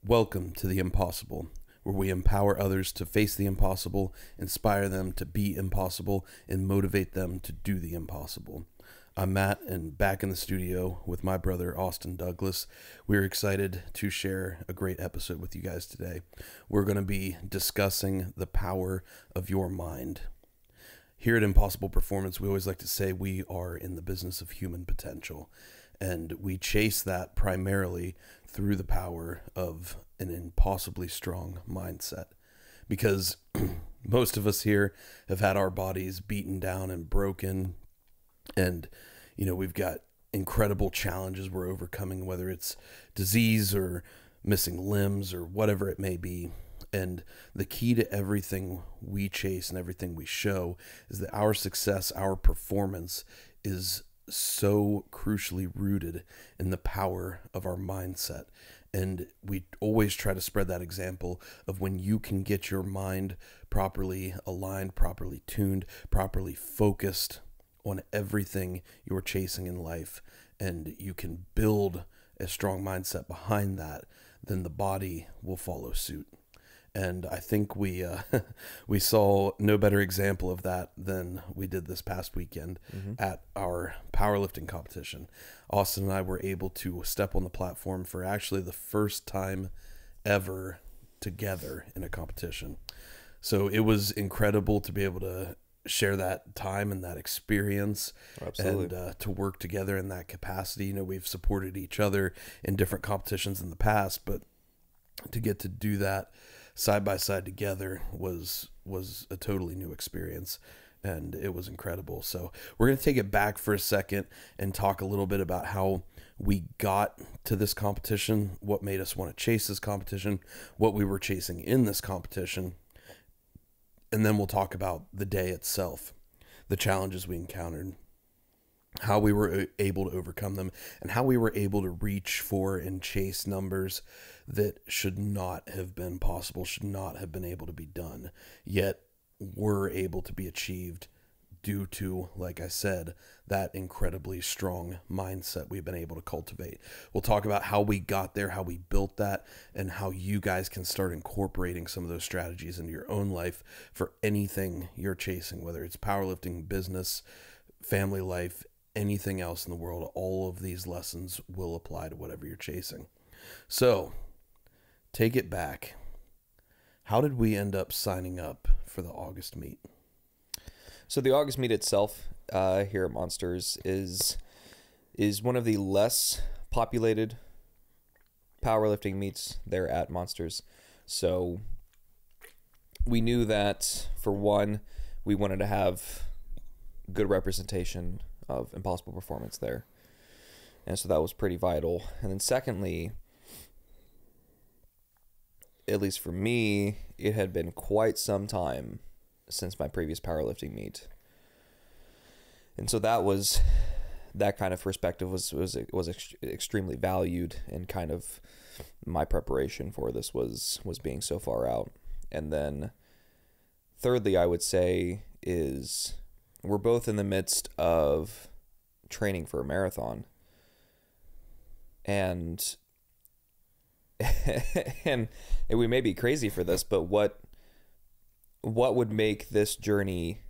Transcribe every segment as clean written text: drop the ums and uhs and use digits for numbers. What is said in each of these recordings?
Welcome to The Impossible, where we empower others to face the impossible, inspire them to be impossible, and motivate them to do the impossible. I'm Matt, and back in the studio with my brother, Austin Douglas. We're excited to share a great episode with you guys today. We're going to be discussing the power of your mind. Here at Impossible Performance, we always like to say we are in the business of human potential, and we chase that primarily through the power of an impossibly strong mindset. Because most of us here have had our bodies beaten down and broken, and we've got incredible challenges we're overcoming, whether it's disease or missing limbs or whatever it may be. And the key to everything we chase and everything we show is that our success, our performance is so crucially rooted in the power of our mindset. And we always try to spread that example of when you can get your mind properly aligned, properly tuned, properly focused on everything you're chasing in life, and you can build a strong mindset behind that, then the body will follow suit. And I think we saw no better example of that than we did this past weekend at our powerlifting competition. Austin and I were able to step on the platform for actually the first time ever together in a competition. So it was incredible to be able to share that time and that experience. Absolutely. And to work together in that capacity. We've supported each other in different competitions in the past, but to get to do that side by side together was a totally new experience, and it was incredible. So we're going to take it back for a second and talk a little bit about how we got to this competition, what made us want to chase this competition, what we were chasing in this competition, and then we'll talk about the day itself, the challenges we encountered, how we were able to overcome them, and how we were able to reach for and chase numbers that should not have been possible, should not have been able to be done, yet were able to be achieved due to, like I said, that incredibly strong mindset we've been able to cultivate. We'll talk about how we got there, how we built that, and how you guys can start incorporating some of those strategies into your own life for anything you're chasing, whether it's powerlifting, business, family life, anything else in the world. All of these lessons will apply to whatever you're chasing. So, take it back. How did we end up signing up for the August meet? So the August meet itself here at Monsters is one of the less populated powerlifting meets there at Monsters. So we knew that, for one, we wanted to have good representation of Impossible Performance there. And so that was pretty vital. And then secondly, at least for me, it had been quite some time since my previous powerlifting meet. And so that kind of perspective was extremely valued, and kind of my preparation for this was being so far out. And then thirdly, I would say, is we're both in the midst of training for a marathon. And and we may be crazy for this, but what would make this journey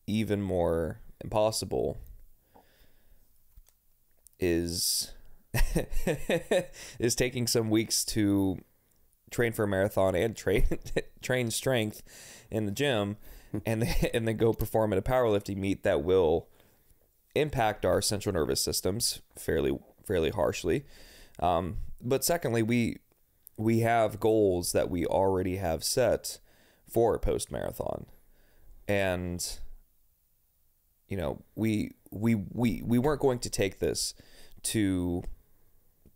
even more impossible is is taking some weeks to train for a marathon and train strength in the gym, and then go perform at a powerlifting meet that will impact our central nervous systems fairly harshly. But secondly, we have goals that we already have set for a post-marathon. And, we weren't going to take this to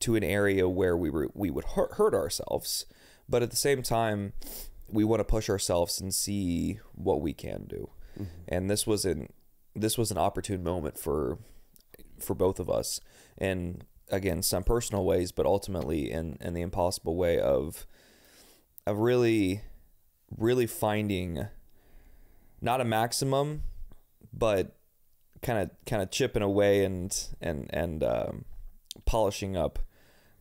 an area where we would hurt ourselves. But at the same time, we want to push ourselves and see what we can do. Mm-hmm. And this was an opportune moment for both of us. And again, some personal ways, but ultimately in the impossible way of really finding not a maximum, but kind of chipping away and polishing up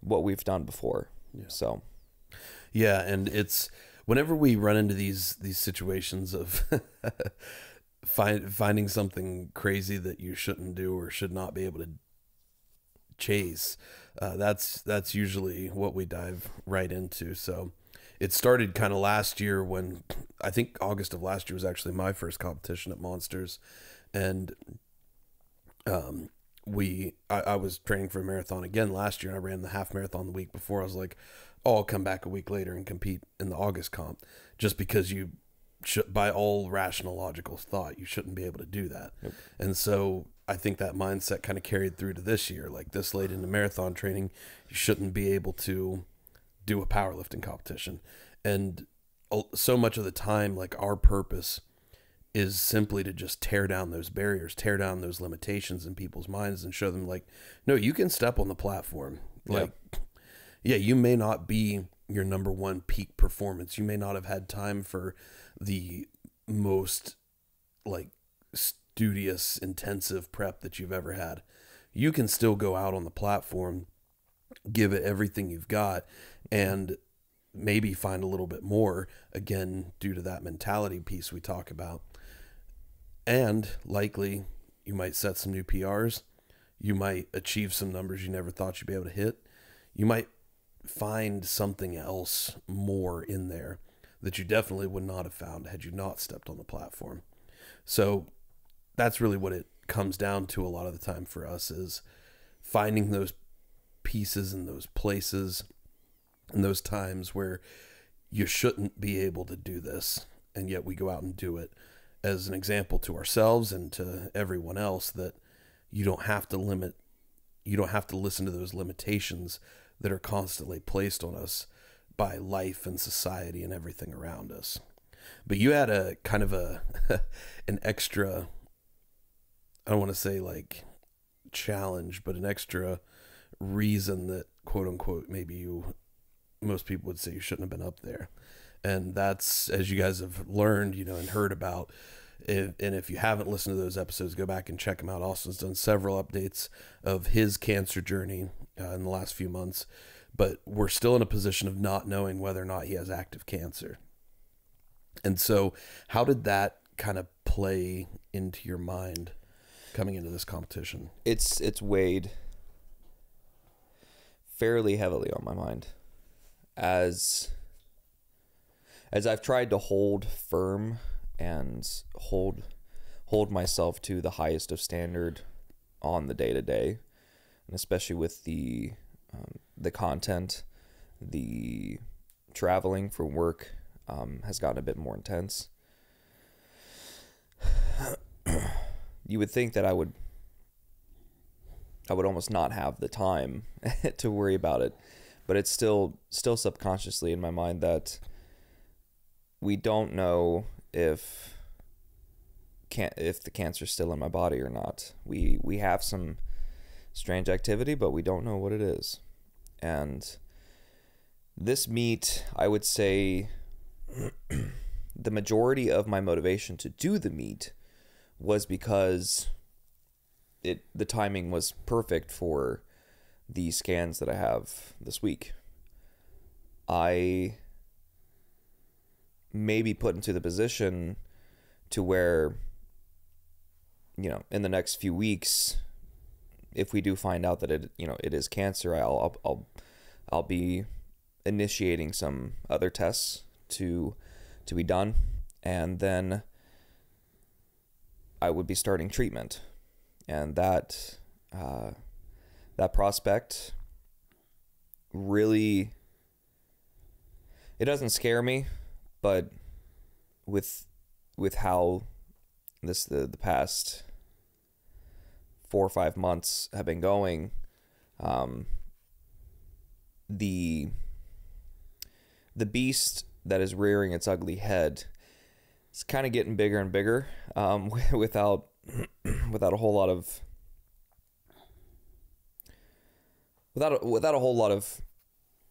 what we've done before. Yeah. So Yeah, and it's whenever we run into these situations of finding something crazy that you shouldn't do or should not be able to chase, that's usually what we dive right into. So it started kind of last year when I think August of last year was actually my first competition at Monsters, and I was training for a marathon again last year, and I ran the half marathon the week before. I was like, oh, I'll come back a week later and compete in the August comp, just because you should, by all rational logical thought, you shouldn't be able to do that. Nope. And so I think that mindset kind of carried through to this year. Like this late into marathon training, you shouldn't be able to do a powerlifting competition. And so much of the time, like our purpose is simply to just tear down those barriers, tear down those limitations in people's minds, and show them like, no, you can step on the platform. Like, yeah, you may not be your number one peak performance. You may not have had time for the most like studious, intensive prep that you've ever had. You can still go out on the platform, give it everything you've got, and maybe find a little bit more, again, due to that mentality piece we talk about. And likely you might set some new PRs. You might achieve some numbers you never thought you'd be able to hit. You might find something else more in there that you definitely would not have found had you not stepped on the platform. So that's really what it comes down to a lot of the time for us, is finding those pieces and those places and those times where you shouldn't be able to do this, and yet we go out and do it, as an example to ourselves and to everyone else that you don't have to listen to those limitations that are constantly placed on us by life and society and everything around us. But you had a kind of an extra, I don't want to say like challenge, but an extra reason that, quote unquote, maybe most people would say you shouldn't have been up there. And that's, as you guys have learned, and heard about, and if you haven't listened to those episodes, go back and check them out. Austin's done several updates of his cancer journey in the last few months, but we're still in a position of not knowing whether or not he has active cancer. And so how did that kind of play into your mind coming into this competition? It's weighed fairly heavily on my mind as I've tried to hold firm and hold myself to the highest of standard on the day-to-day, and especially with the content, the traveling for work has gotten a bit more intense. You would think that I would almost not have the time to worry about it, but it's still subconsciously in my mind that we don't know if the cancer's still in my body or not. We have some strange activity, but we don't know what it is. And this meet, I would say the majority of my motivation to do the meet was because the timing was perfect for the scans that I have this week. I may be put into the position to where, in the next few weeks, if we do find out that it is cancer, I'll be initiating some other tests to be done, and then I would be starting treatment. And that prospect really, it doesn't scare me, but with how the past 4 or 5 months have been going, the beast that is rearing its ugly head is kind of getting bigger and bigger, without a whole lot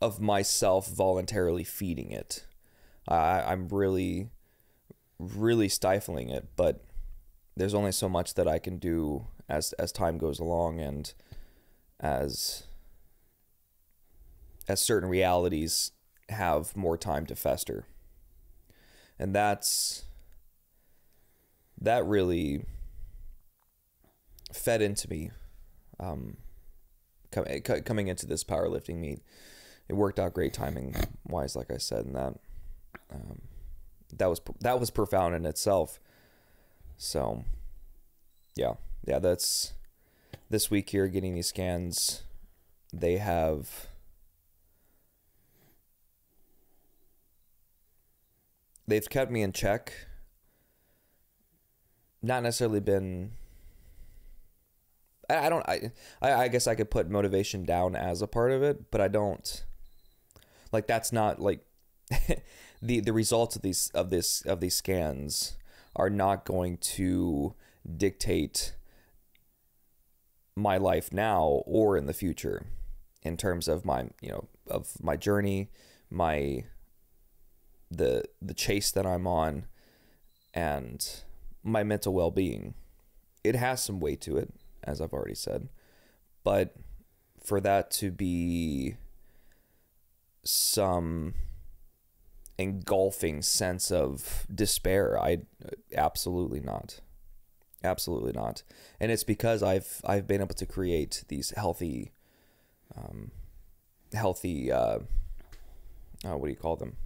of myself voluntarily feeding it. I'm really, really stifling it, but there's only so much that I can do as time goes along, and as certain realities have more time to fester. And that really fed into me coming into this powerlifting meet. It worked out great timing wise, like I said, and that was profound in itself. So yeah, that's this week here, getting these scans. They've kept me in check. Not necessarily been, I guess I could put motivation down as a part of it, but I don't, like, that's not like the results of these scans are not going to dictate my life now or in the future in terms of my journey, the chase that I'm on, and my mental well-being. It has some weight to it, as I've already said, but for that to be some engulfing sense of despair, absolutely not. And it's because I've been able to create these healthy what do you call them,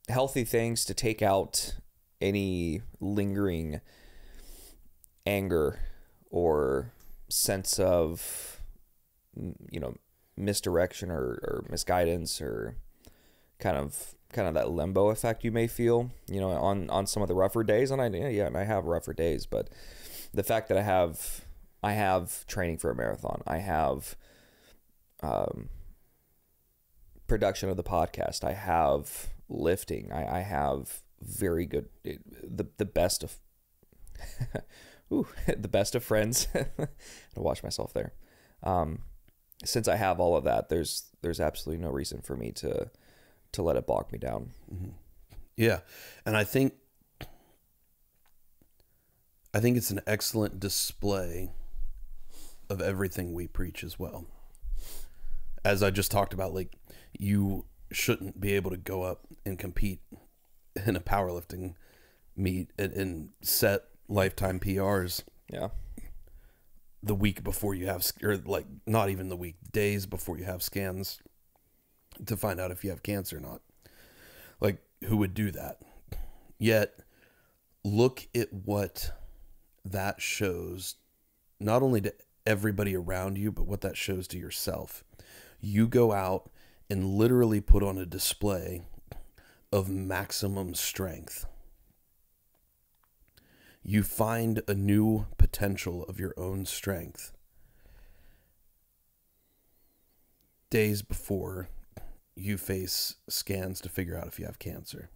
healthy things to take out any lingering anger or sense of misdirection or misguidance, or kind of that limbo effect you may feel, on some of the rougher days. And I have rougher days, but the fact that I have training for a marathon, I have production of the podcast, I have lifting, I have very good, the best of the best of friends. To watch myself there. Since I have all of that, there's absolutely no reason for me to let it bog me down. Mm-hmm. Yeah. And I think it's an excellent display of everything we preach as well. As I just talked about, like, you shouldn't be able to go up and compete in a powerlifting meet and set lifetime PRs. Yeah. The week before you have, or like not even the week, days before you have scans to find out if you have cancer or not. Like, who would do that? Yet, look at what that shows, not only to everybody around you, but what that shows to yourself. You go out and literally put on a display of maximum strength. You find a new potential of your own strength days before you face scans to figure out if you have cancer.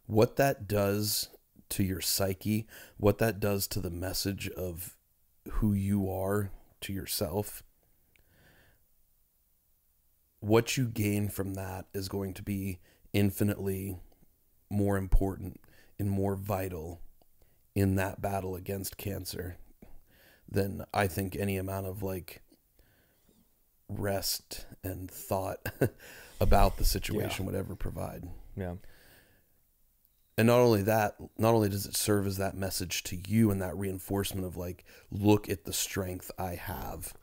What that does to your psyche, what that does to the message of who you are to yourself, what you gain from that is going to be infinitely more important and more vital in that battle against cancer than I think any amount of like rest and thought about the situation would ever provide. Yeah. And not only that, not only does it serve as that message to you and that reinforcement of like, look at the strength I have,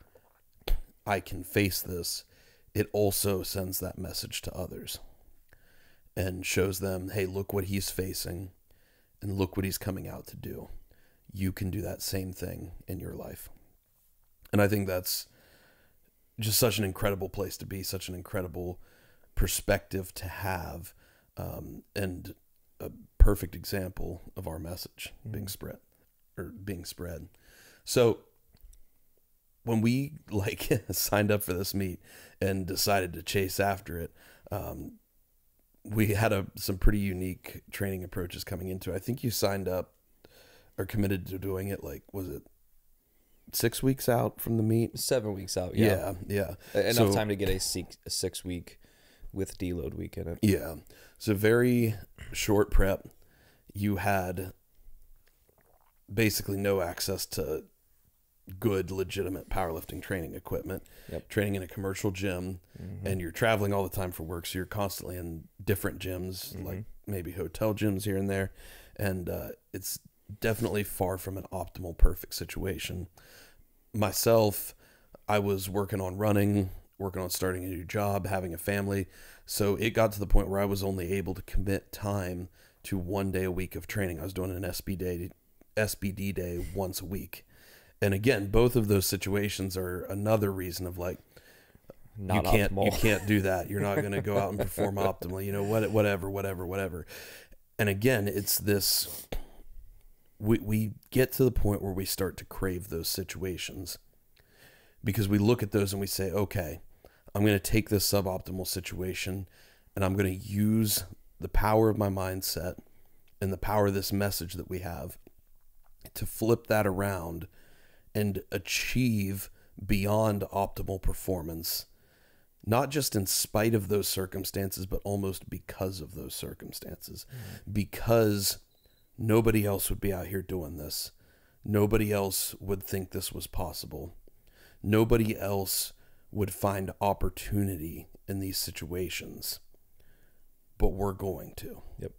I can face this. It also sends that message to others and shows them, hey, look what he's facing and look what he's coming out to do. You can do that same thing in your life. And I think that's just such an incredible place to be, such an incredible perspective to have, and a perfect example of our message being spread. So when we signed up for this meet and decided to chase after it, we had some pretty unique training approaches coming into it. I think you signed up or committed to doing it, was it 6 weeks out from the meet? 7 weeks out, yeah. Yeah. Enough time to get a 6 week with deload week in it. Yeah. So very short prep. You had basically no access to, good, legitimate powerlifting training equipment, training in a commercial gym, and you're traveling all the time for work. So you're constantly in different gyms, like maybe hotel gyms here and there. And it's definitely far from an optimal, perfect situation. Myself, I was working on running, working on starting a new job, having a family. So it got to the point where I was only able to commit time to 1 day a week of training. I was doing an SBD day once a week. And again, both of those situations are another reason of like, you can't do that. You're not going to go out and perform optimally, you know, whatever. And again, it's this, we get to the point where we start to crave those situations because we look at those and we say, okay, I'm going to take this suboptimal situation and I'm going to use the power of my mindset and the power of this message that we have to flip that around and achieve beyond optimal performance, not just in spite of those circumstances, but almost because of those circumstances, because nobody else would be out here doing this. Nobody else would think this was possible. Nobody else would find opportunity in these situations, but we're going to. Yep.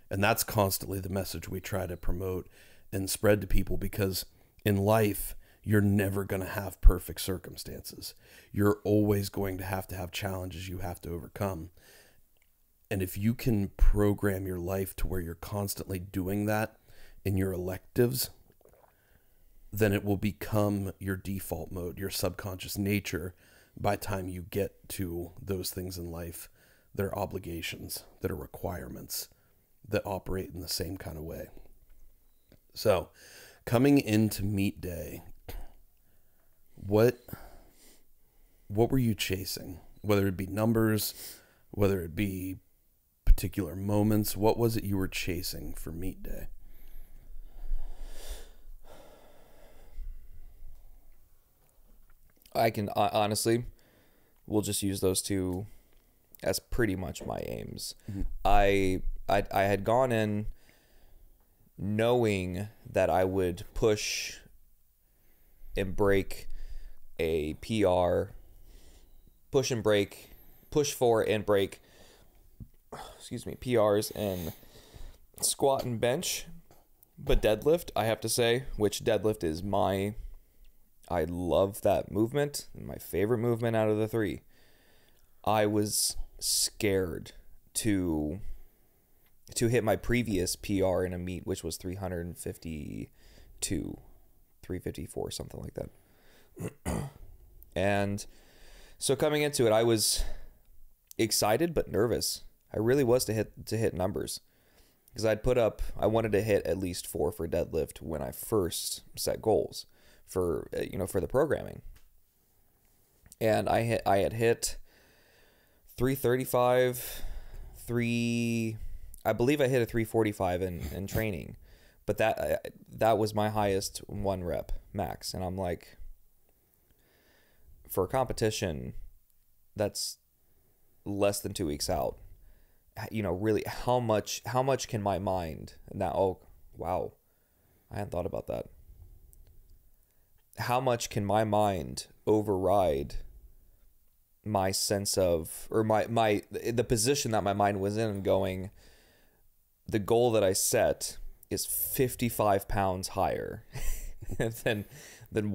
And that's constantly the message we try to promote and spread to people, because in life, you're never going to have perfect circumstances. You're always going to have challenges you have to overcome. And if you can program your life to where you're constantly doing that in your electives, then it will become your default mode, your subconscious nature by the time you get to those things in life that are obligations, that are requirements, that operate in the same kind of way. So, coming into meet day, what were you chasing? Whether it be numbers, whether it be particular moments, what was it you were chasing for meet day? I can honestly, we'll just use those two as pretty much my aims. I had gone in knowing that I would push and break a PR, push for and break, PRs and squat and bench, but deadlift, I have to say, which deadlift is I love that movement, my favorite movement out of the three. I was scared to hit my previous PR in a meet, which was 354, something like that. And so coming into it, I was excited but nervous. I really was to hit numbers, because I wanted to hit at least 4 for deadlift when I first set goals for the programming. And I had hit 335, I believe I hit a 345 in training, but that was my highest 1 rep max. And I'm like, for a competition that's less than 2 weeks out, really how much can my mind now? Oh, wow. I hadn't thought about that. How much can my mind override my sense of, or the position that my mind was in, going, the goal that I set is 55 pounds higher than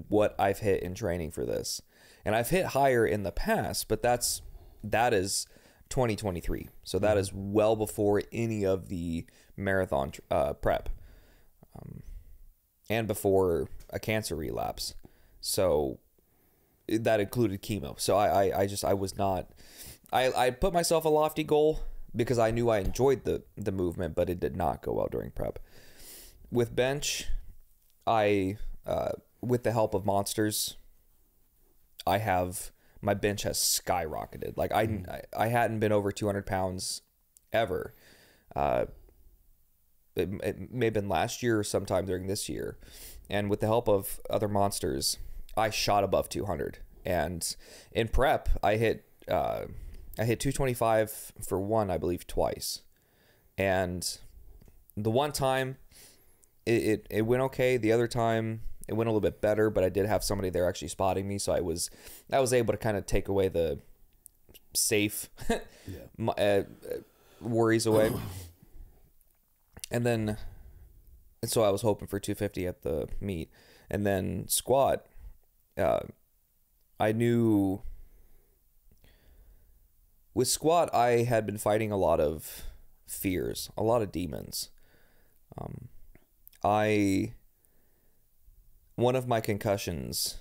what I've hit in training for this. And I've hit higher in the past, but that is 2023. So that is well before any of the marathon prep, and before a cancer relapse. So that included chemo. So I put myself a lofty goal because I knew I enjoyed the movement, but it did not go well during prep. With bench, with the help of monsters, my bench has skyrocketed. Like I hadn't been over 200 pounds ever. It may have been last year or sometime during this year. And with the help of other monsters, I shot above 200. And in prep, I hit 225 for one, I believe, twice. And the one time it went okay. The other time It went a little bit better, but I did have somebody there actually spotting me, so I was able to kind of take away the safe worries away. And so I was hoping for 250 at the meet. And then squat, I knew with squat, I had been fighting a lot of fears, a lot of demons. One of my concussions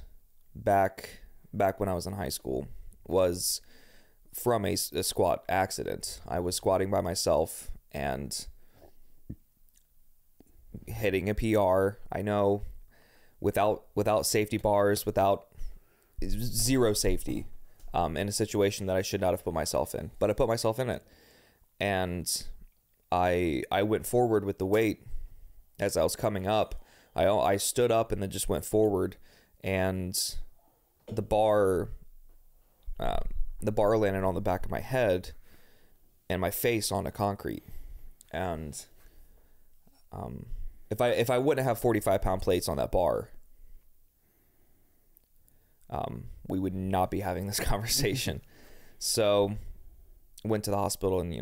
back when I was in high school was from a squat accident. I was squatting by myself and hitting a PR. I know, without safety bars, without zero safety, in a situation that I should not have put myself in, but I put myself in it, and I went forward with the weight as I was coming up. I stood up and then just went forward, and the bar landed on the back of my head and my face on the concrete. And if I wouldn't have 45-pound plates on that bar, we would not be having this conversation. So went to the hospital and,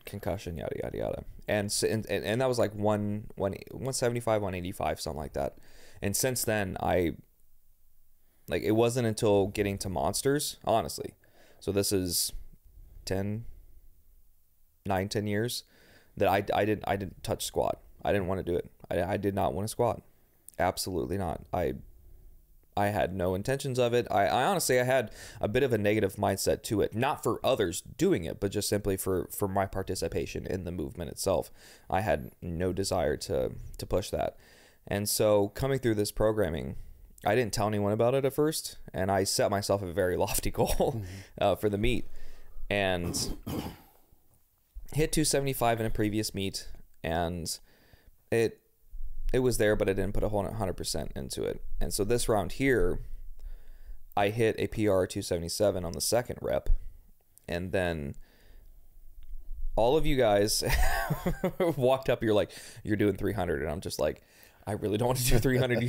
concussion, yada, yada, yada. And that was like 175, 185, something like that. And since then, it wasn't until getting to monsters, honestly. So this is 10 years that I didn't touch squat. I didn't want to do it. I did not want to squat. Absolutely not. I had no intentions of it. I honestly, I had a bit of a negative mindset to it, not for others doing it, but just simply for my participation in the movement itself. I had no desire to push that. And so coming through this programming, I didn't tell anyone about it at first, and I set myself a very lofty goal for the meet, and hit 275 in a previous meet, and it was there, but I didn't put a whole 100% into it. And so this round here, I hit a PR 277 on the second rep, and then all of you guys walked up. You're like, you're doing 300, and I'm just like, I really don't want to do 300.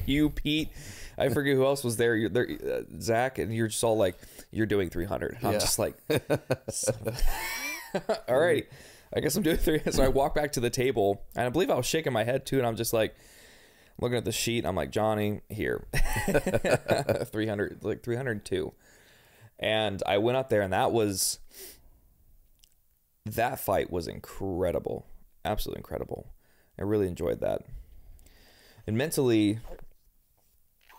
You, Pete, I forget who else was there. You're there, Zach, and you're just all like, you're doing 300. And I'm just like, all right, I guess I'm doing 300. So I walk back to the table, and I believe I was shaking my head too, and I'm just like looking at the sheet. I'm like, Johnny, here, 300, like 302. And I went up there, and that fight was incredible, absolutely incredible. I really enjoyed that. And mentally,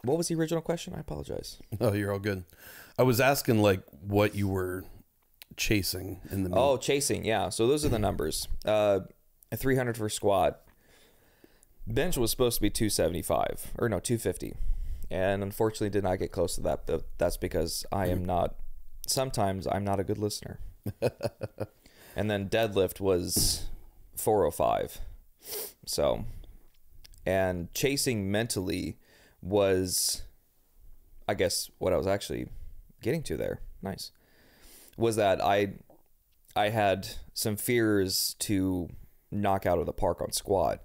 what was the original question? I apologize. Oh, you're all good. I was asking like what you were chasing in the meet. Oh, chasing. Yeah. So those are the numbers. A 300 for squat. Bench was supposed to be 275 or no, 250. And unfortunately did not get close to that. That's because sometimes I'm not a good listener. And then deadlift was 405. So, and chasing mentally was, I guess, what I was actually getting to there. Nice. Was that I had some fears to knock out of the park on squat,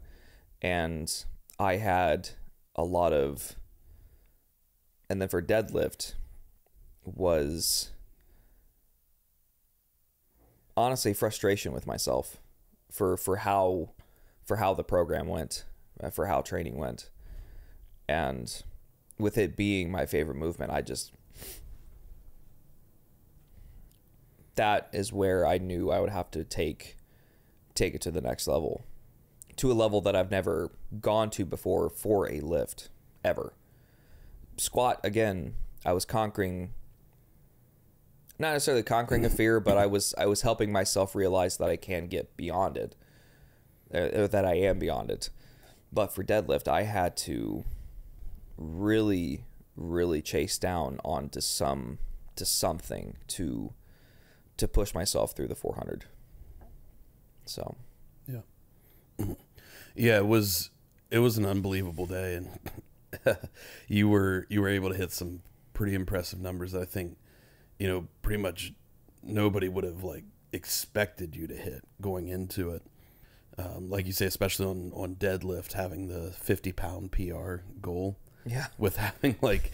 and I had a lot of, and then for deadlift was honestly frustration with myself for how the program went, for how training went. And with it being my favorite movement, that is where I knew I would have to take it to the next level, to a level that I've never gone to before for a lift ever. Squat, again, I was conquering, not necessarily conquering a fear, but I was helping myself realize that I can get beyond it, that I am beyond it. But for deadlift, I had to really, really chase down onto something to push myself through the 400. So, yeah, it was an unbelievable day, and you were able to hit some pretty impressive numbers that I think, pretty much nobody would have like expected you to hit going into it. Like you say, especially on deadlift, having the 50-pound PR goal. Yeah. With having, like,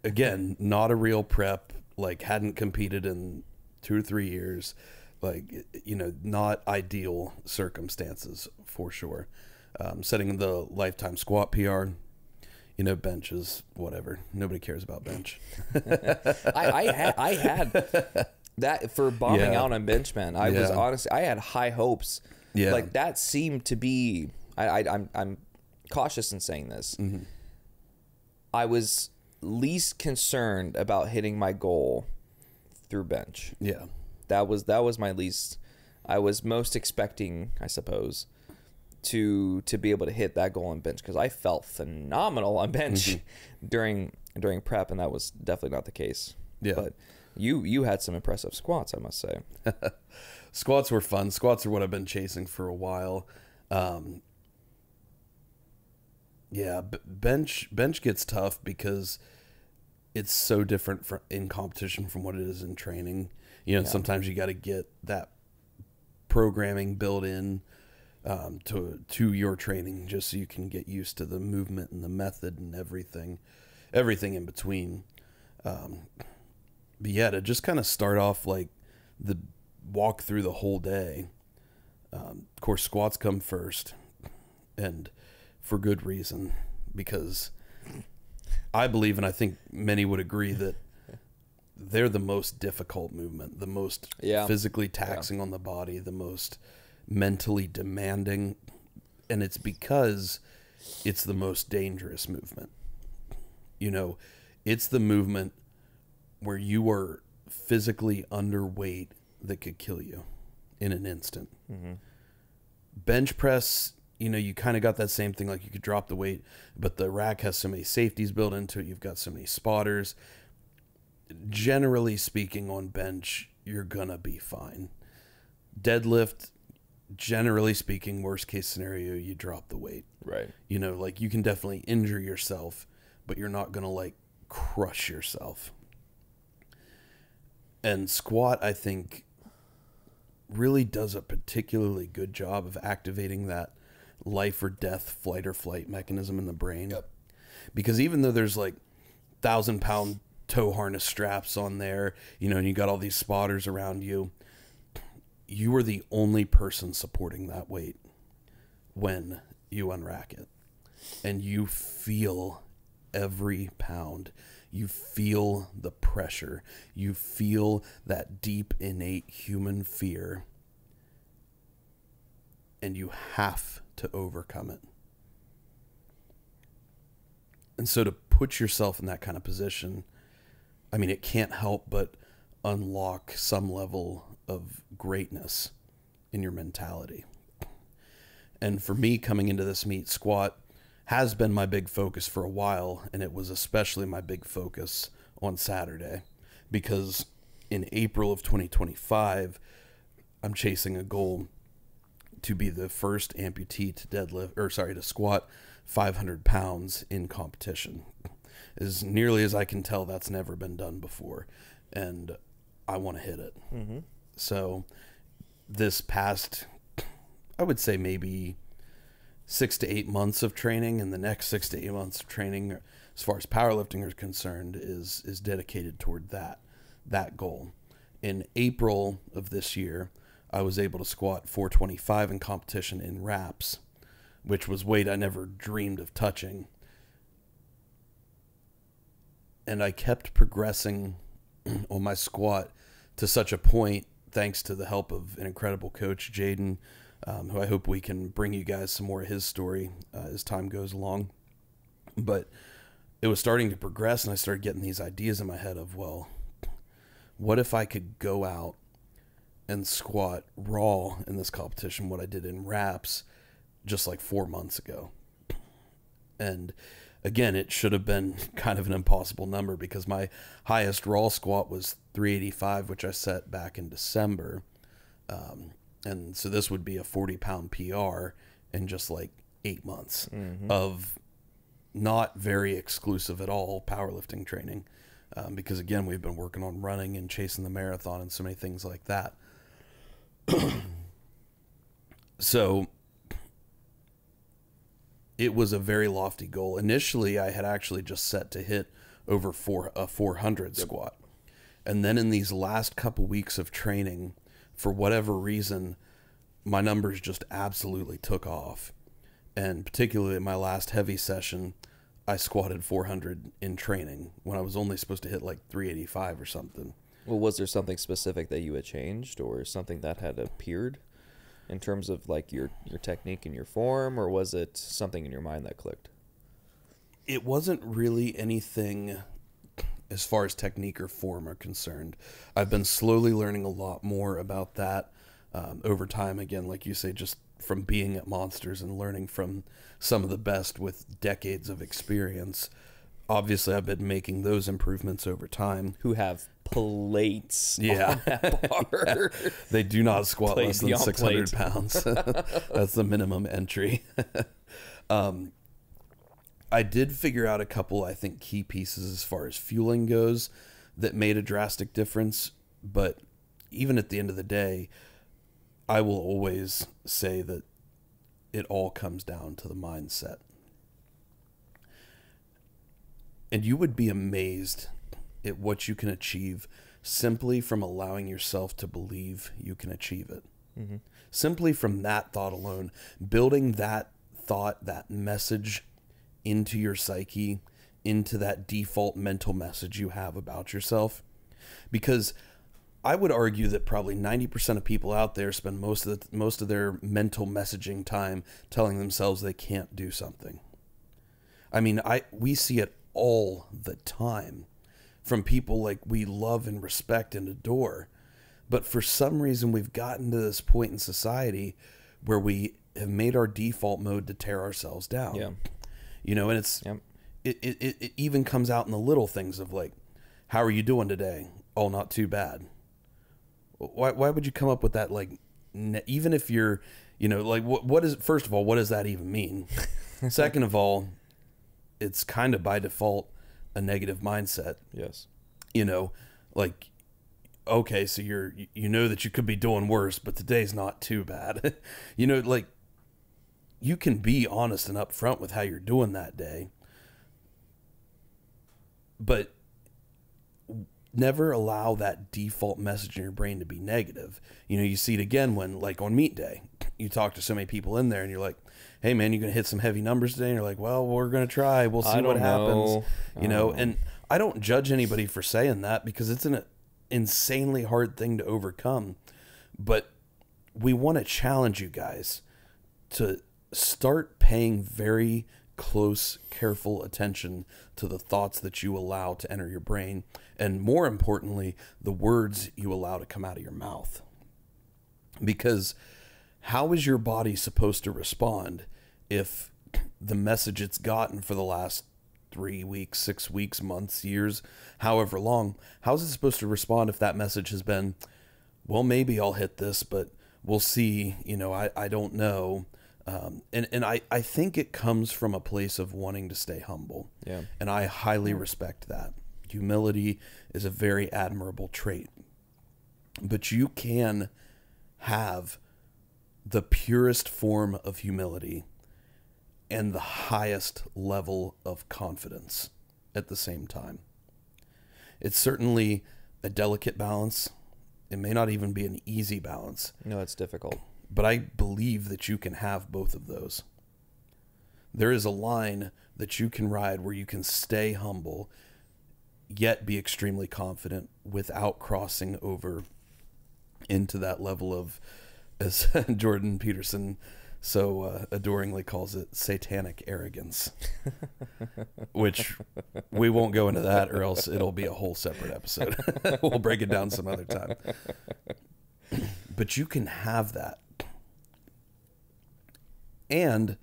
again, not a real prep, like hadn't competed in 2 or 3 years, like, you know, not ideal circumstances for sure. Setting the lifetime squat PR, you know, bench is whatever. Nobody cares about bench. I had that for bombing Yeah. out on bench, man. I was honestly, I had high hopes. Yeah. Like that seemed to be, I'm cautious in saying this. Mm-hmm. I was least concerned about hitting my goal through bench. Yeah. That was my least. I was most expecting, I suppose, to be able to hit that goal on bench, because I felt phenomenal on bench during prep, and that was definitely not the case. Yeah. But you had some impressive squats, I must say. Squats were fun. Squats are what I've been chasing for a while. Bench gets tough because it's so different in competition from what it is in training. You know, sometimes you got to get that programming built in to your training, just so you can get used to the movement and the method and everything in between. But yeah, to just kind of start off, like, the walk through the whole day. Of course, squats come first, and for good reason, because I believe, and I think many would agree, that they're the most difficult movement, the most physically taxing on the body, the most mentally demanding, and it's because it's the most dangerous movement. You know, it's the movement where you are physically underweight that could kill you in an instant. Mm-hmm. Bench press, you know, you kind of got that same thing, like you could drop the weight, but the rack has so many safeties built into it. You've got so many spotters. Generally speaking, on bench, you're gonna be fine. Deadlift, generally speaking, worst case scenario, you drop the weight. Right. You know, like, you can definitely injure yourself, but you're not gonna, like, crush yourself. And squat, I think, really does a particularly good job of activating that life or death, flight or flight mechanism in the brain. Yep. Because even though there's, like, 1,000-pound toe harness straps on there, you know, and you got all these spotters around you, you are the only person supporting that weight when you unrack it. And you feel every pound. You feel the pressure. You feel that deep, innate human fear. And you have to overcome it. And so to put yourself in that kind of position, I mean, it can't help but unlock some level of greatness in your mentality. And for me, coming into this meet, squat has been my big focus for a while, and it was especially my big focus on Saturday, because in April of 2025, I'm chasing a goal to be the first amputee to squat 500 pounds in competition. As nearly as I can tell, that's never been done before, and I want to hit it. Mm-hmm. So this past, I would say maybe 6 to 8 months of training, and the next 6 to 8 months of training, as far as powerlifting is concerned, is dedicated toward that goal. In April of this year, I was able to squat 425 in competition in wraps, which was weight I never dreamed of touching. And I kept progressing on my squat to such a point, thanks to the help of an incredible coach, Jaden, who I hope we can bring you guys some more of his story as time goes along. But it was starting to progress, and I started getting these ideas in my head of, well, what if I could go out and squat raw in this competition, what I did in wraps just like 4 months ago. And again, it should have been kind of an impossible number, because my highest raw squat was 385, which I set back in December. And so this would be a 40-pound PR in just like 8 months of not very exclusive at all powerlifting training. Because again, we've been working on running and chasing the marathon and so many things like that. So it was a very lofty goal. Initially, I had actually just set to hit over a 400 squat. And then in these last couple weeks of training, for whatever reason, my numbers just absolutely took off. And particularly in my last heavy session, I squatted 400 in training when I was only supposed to hit like 385 or something. Well, was there something specific that you had changed, or something that had appeared in terms of like your technique and your form, or was it something in your mind that clicked? It wasn't really anything as far as technique or form are concerned. I've been slowly learning a lot more about that over time. Again, like you say, just from being at Monsters and learning from some of the best with decades of experience. Obviously, I've been making those improvements over time. Who have plates Yeah. on that bar. They do not squat Plate less than beyond 600 plate. pounds. That's the minimum entry. I did figure out a couple, I think, key pieces as far as fueling goes that made a drastic difference. But even at the end of the day, I will always say that it all comes down to the mindset. And you would be amazed at what you can achieve simply from allowing yourself to believe you can achieve it. Mm-hmm. Simply from that thought alone, building that thought, that message into your psyche, into that default mental message you have about yourself. Because I would argue that probably 90% of people out there spend most of their mental messaging time telling themselves they can't do something. I mean, we see it all the time from people like we love and respect and adore. But for some reason, we've gotten to this point in society where we have made our default mode to tear ourselves down. Yeah. You know, and it even comes out in the little things of like, how are you doing today? Oh, not too bad. Why would you come up with that? Like, even if you're, you know, like what is, first of all, what does that even mean? Second of all, it's kind of by default a negative mindset. Yes. You know, like, okay, so you know that you could be doing worse, but today's not too bad. You know, like, you can be honest and upfront with how you're doing that day, but never allow that default message in your brain to be negative. You know, you see it again when, like, on meet day, you talk to so many people in there and you're like, hey man, you going to hit some heavy numbers today? And you're like, well, we're going to try. We'll see what happens. You know, and I don't judge anybody for saying that because it's an insanely hard thing to overcome. But we want to challenge you guys to start paying very close, careful attention to the thoughts that you allow to enter your brain. And more importantly, the words you allow to come out of your mouth. Because how is your body supposed to respond if the message it's gotten for the last 3 weeks, 6 weeks, months, years, however long, how is it supposed to respond if that message has been, well, maybe I'll hit this, but we'll see, you know, I don't know. And I think it comes from a place of wanting to stay humble. Yeah. And I highly respect that. Humility is a very admirable trait. But you can have the purest form of humility and the highest level of confidence at the same time. It's certainly a delicate balance. It may not even be an easy balance. No, it's difficult. But I believe that you can have both of those. There is a line that you can ride where you can stay humble, yet be extremely confident without crossing over into that level of, as Jordan Peterson so adoringly calls it, satanic arrogance. Which we won't go into that or else it'll be a whole separate episode. We'll break it down some other time. But you can have that. And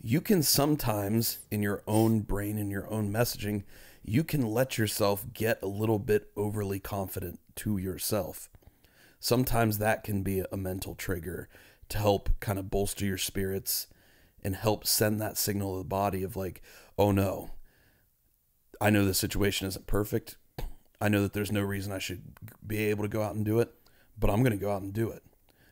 you can sometimes, in your own brain, in your own messaging, you can let yourself get a little bit overly confident to yourself. Sometimes that can be a mental trigger to help kind of bolster your spirits and help send that signal to the body of like, oh no, I know the situation isn't perfect. I know that there's no reason I should be able to go out and do it, but I'm going to go out and do it.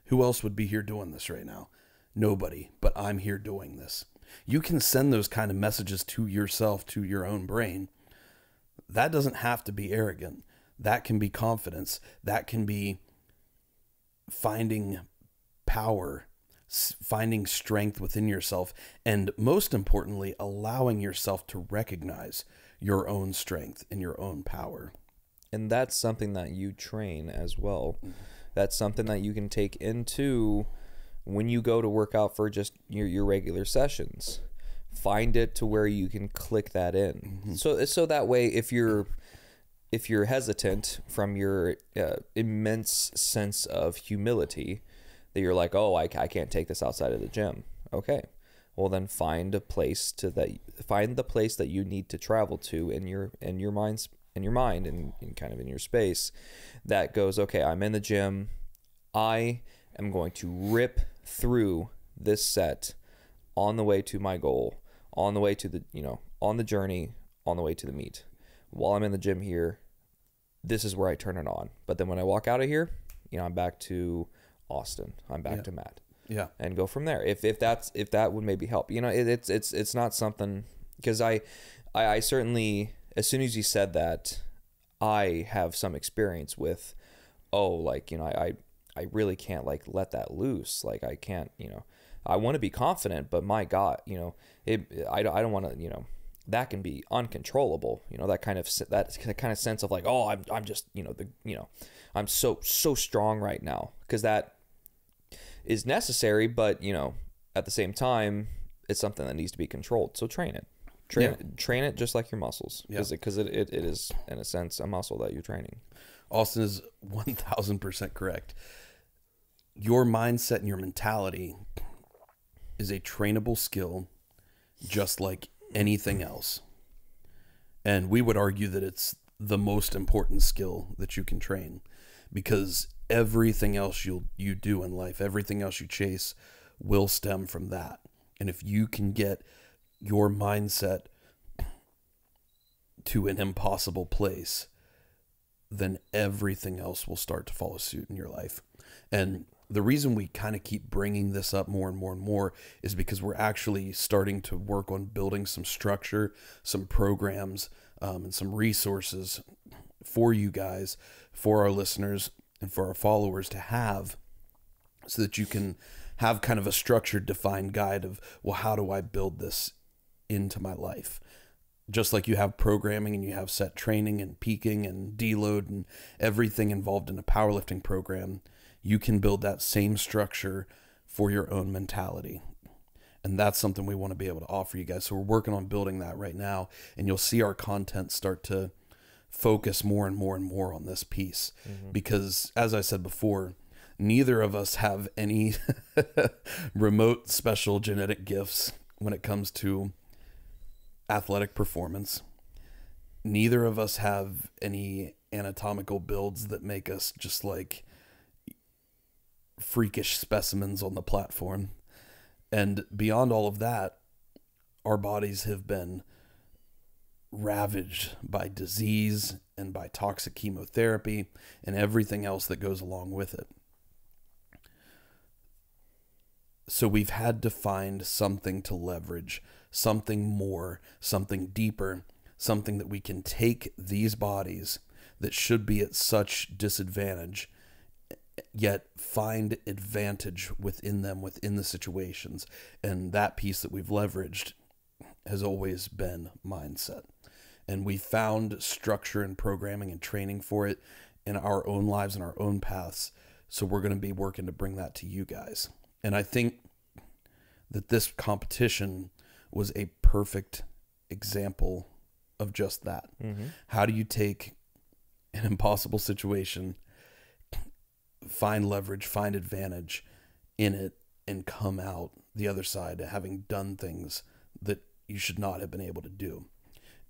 Who else would be here doing this right now? Nobody, but I'm here doing this. You can send those kind of messages to yourself, to your own brain. That doesn't have to be arrogant. That can be confidence. That can be finding power, finding strength within yourself, and most importantly, allowing yourself to recognize your own strength and your own power. And that's something that you train as well. That's something that you can take into when you go to work out for just your regular sessions. Find it to where you can click that in. So that way, if you're hesitant from your immense sense of humility, that you're like, oh, I can't take this outside of the gym. Okay, well then find the place that you need to travel to in your mind and kind of in your space that goes, okay, I'm in the gym. I am going to rip through this set on the way to my goal, on the way to the, on the journey, on the way to the meet. While I'm in the gym here, this is where I turn it on. But then when I walk out of here, I'm back to Austin. I'm back to Matt. Yeah. And go from there. If that would maybe help. It's not something, because I certainly, as soon as you said that, I have some experience with, I really can't let that loose. I can't, I want to be confident, but my God, I don't want to, that can be uncontrollable. That kind of sense of I'm just, I'm so strong right now, because that is necessary, but at the same time, it's something that needs to be controlled. So train it. Train it just like your muscles, because it is, in a sense, a muscle that you're training. Austin is 1000% correct. Your mindset and your mentality is a trainable skill, just like anything else. And we would argue that it's the most important skill that you can train, because everything else you do in life, everything else you chase, will stem from that. And if you can get your mindset to an impossible place, then everything else will start to follow suit in your life. And the reason we kind of keep bringing this up more and more and more is because we're actually starting to work on building some structure, some programs, and some resources for you guys, for our listeners, and for our followers to have, so that you can have kind of a structured, defined guide of, well, how do I build this into my life? Just like you have programming and you have set training and peaking and deload and everything involved in a powerlifting program, you can build that same structure for your own mentality. And that's something we want to be able to offer you guys. So we're working on building that right now, and you'll see our content start to focus more and more and more on this piece. Because, as I said before, neither of us have any remote special genetic gifts when it comes to athletic performance. Neither of us have any anatomical builds that make us just like freakish specimens on the platform. And beyond all of that, our bodies have been ravaged by disease and by toxic chemotherapy and everything else that goes along with it. So we've had to find something to leverage, something more, something deeper, something that we can take these bodies that should be at such disadvantage, yet find advantage within them, within the situations. And that piece that we've leveraged has always been mindset. And we found structure and programming and training for it in our own lives and our own paths. So we're going to be working to bring that to you guys. And I think that this competition was a perfect example of just that. How do you take an impossible situation, find leverage, find advantage in it, and come out the other side having done things that you should not have been able to do?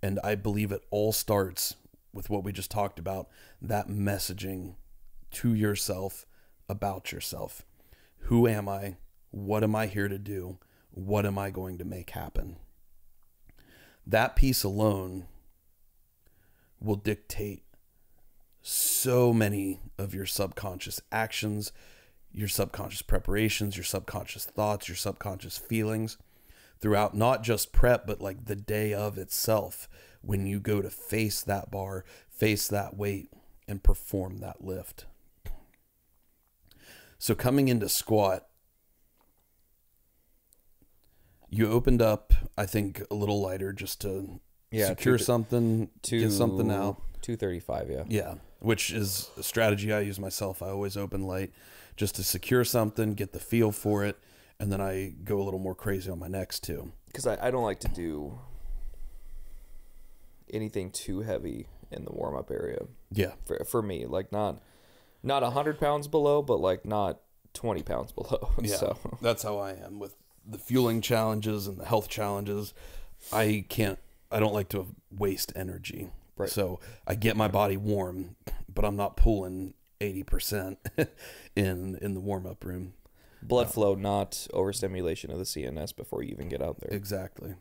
And I believe it all starts with what we just talked about, that messaging to yourself about yourself. Who am I? What am I here to do? What am I going to make happen? That piece alone will dictate so many of your subconscious actions, your subconscious preparations, your subconscious thoughts, your subconscious feelings, throughout not just prep, but like the day of itself, when you go to face that bar, face that weight, and perform that lift. So coming into squat, you opened up, I think, a little lighter just to secure something, get something out. 235, yeah. Yeah, which is a strategy I use myself. I always open light just to secure something, get the feel for it, and then I go a little more crazy on my next too. Because I don't like to do anything too heavy in the warm-up area. Yeah. For me, like not 100 pounds below, but like not 20 pounds below. Yeah, so that's how I am with the fueling challenges and the health challenges. I don't like to waste energy. Right. So I get my body warm, but I'm not pulling 80% in the warm-up room. Blood flow, not overstimulation of the CNS before you even get out there. Exactly.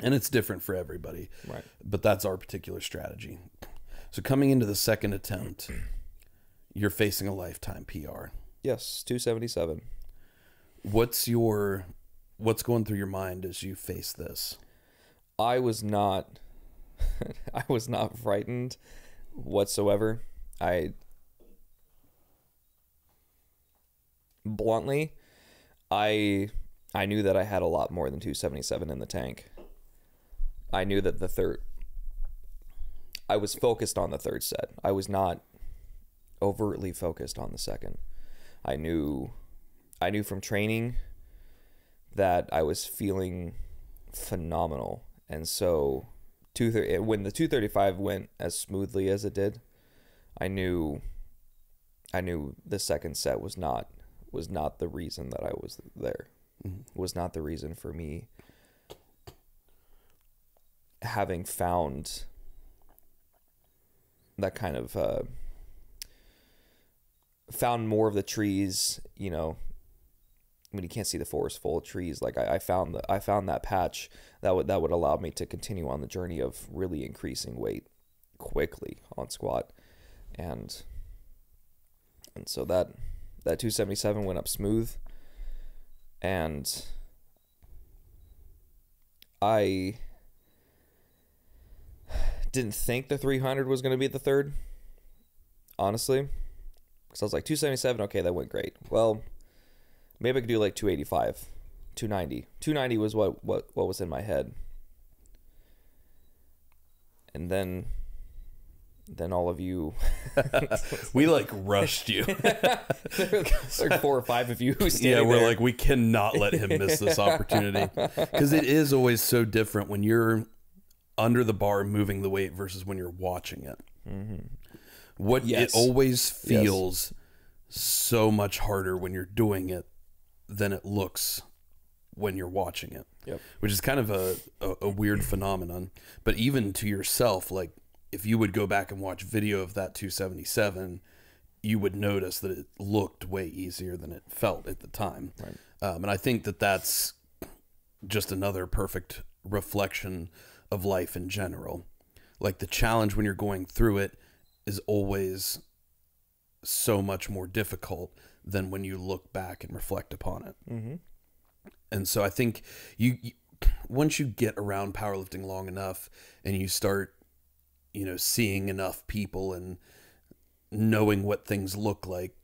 And it's different for everybody. Right. But that's our particular strategy. So coming into the second attempt, you're facing a lifetime PR. Yes, 277. What's going through your mind as you face this? I was not frightened whatsoever. Bluntly, I knew that I had a lot more than 277 in the tank. I knew that I was focused on the third set. I was not overtly focused on the second. I knew from training that I was feeling phenomenal. And so when the 235 went as smoothly as it did, I knew the second set was not the reason that I was there. Mm-hmm. Was not the reason for me having found that kind of found more of the trees, you know, when you can't see the forest full of trees. Like I found that patch that would allow me to continue on the journey of really increasing weight quickly on squat. And so that 277 went up smooth, and I didn't think the 300 was going to be the third, honestly, because I was like 277, okay, that went great. Well, maybe I could do like 285, 290. 290 was what was in my head. And then all of you we like rushed you. Like 4 or 5 of you yeah, we're there. like, we cannot let him miss this opportunity, because it is always so different when you're under the bar moving the weight versus when you're watching it. Mm-hmm. It always feels so much harder when you're doing it than it looks when you're watching it. Yep. Which is kind of a weird phenomenon. But even to yourself, like, if you would go back and watch video of that 277, you would notice that it looked way easier than it felt at the time. Right. And I think that that's just another perfect reflection of life in general. Like, the challenge when you're going through it is always so much more difficult than when you look back and reflect upon it. Mm-hmm. And so I think you once you get around powerlifting long enough and you start, you know, seeing enough people and knowing what things look like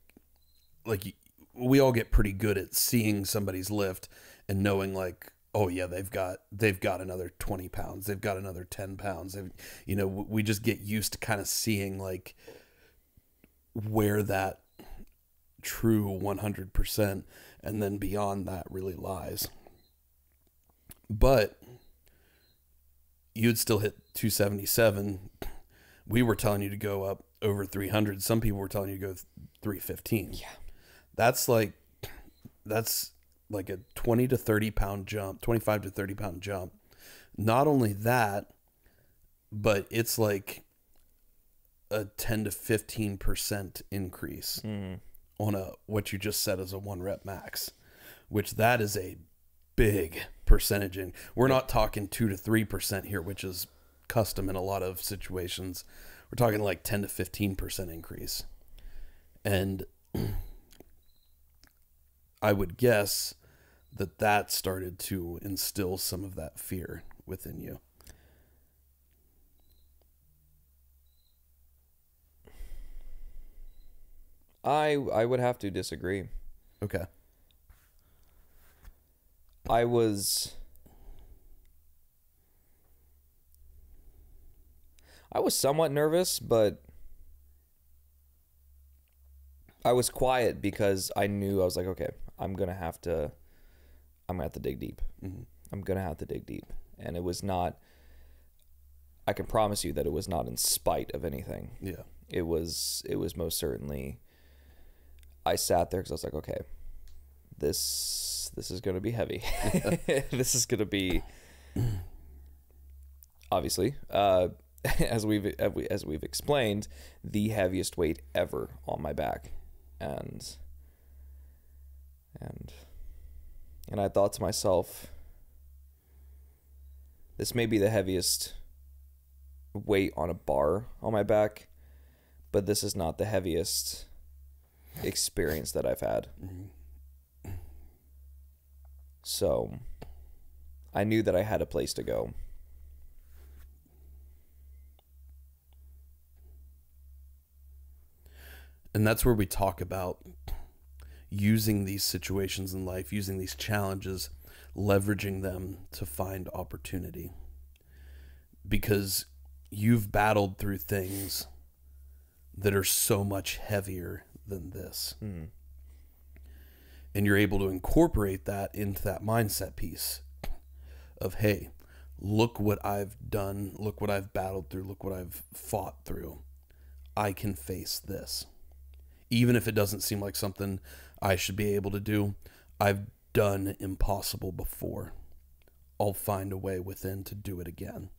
we all get pretty good at seeing somebody's lift and knowing, like, oh yeah, they've got another 20 pounds, they've got another 10 pounds. You know, we just get used to kind of seeing like where that true 100% and then beyond that really lies. But you'd still hit 277. We were telling you to go up over 300. Some people were telling you to go 315. Yeah. That's like a 20 to 30 pound jump, 25 to 30 pound jump. Not only that, but it's like a 10 to 15% increase on what you just said as a 1 rep max, which that is a big percentage. And we're not talking 2 to 3% here, which is custom in a lot of situations. We're talking like 10 to 15% increase. And I would guess that started to instill some of that fear within you? I would have to disagree. Okay. I was somewhat nervous, but I was quiet because I knew, I was like, okay, I'm gonna have to dig deep. Mm-hmm. I'm gonna have to dig deep. And it was not, I can promise you that it was not in spite of anything. Yeah. It was most certainly, I sat there because I was like, okay, this is gonna be heavy. This is gonna be, obviously, as we've explained, the heaviest weight ever on my back. And I thought to myself, this may be the heaviest weight on a bar on my back, but this is not the heaviest experience that I've had. Mm-hmm. So I knew that I had a place to go. And that's where we talk about using these situations in life, using these challenges, leveraging them to find opportunity. Because you've battled through things that are so much heavier than this. Mm. And you're able to incorporate that into that mindset piece of, hey, look what I've done, look what I've battled through, look what I've fought through. I can face this. Even if it doesn't seem like something I should be able to do, I've done impossible before. I'll find a way within to do it again.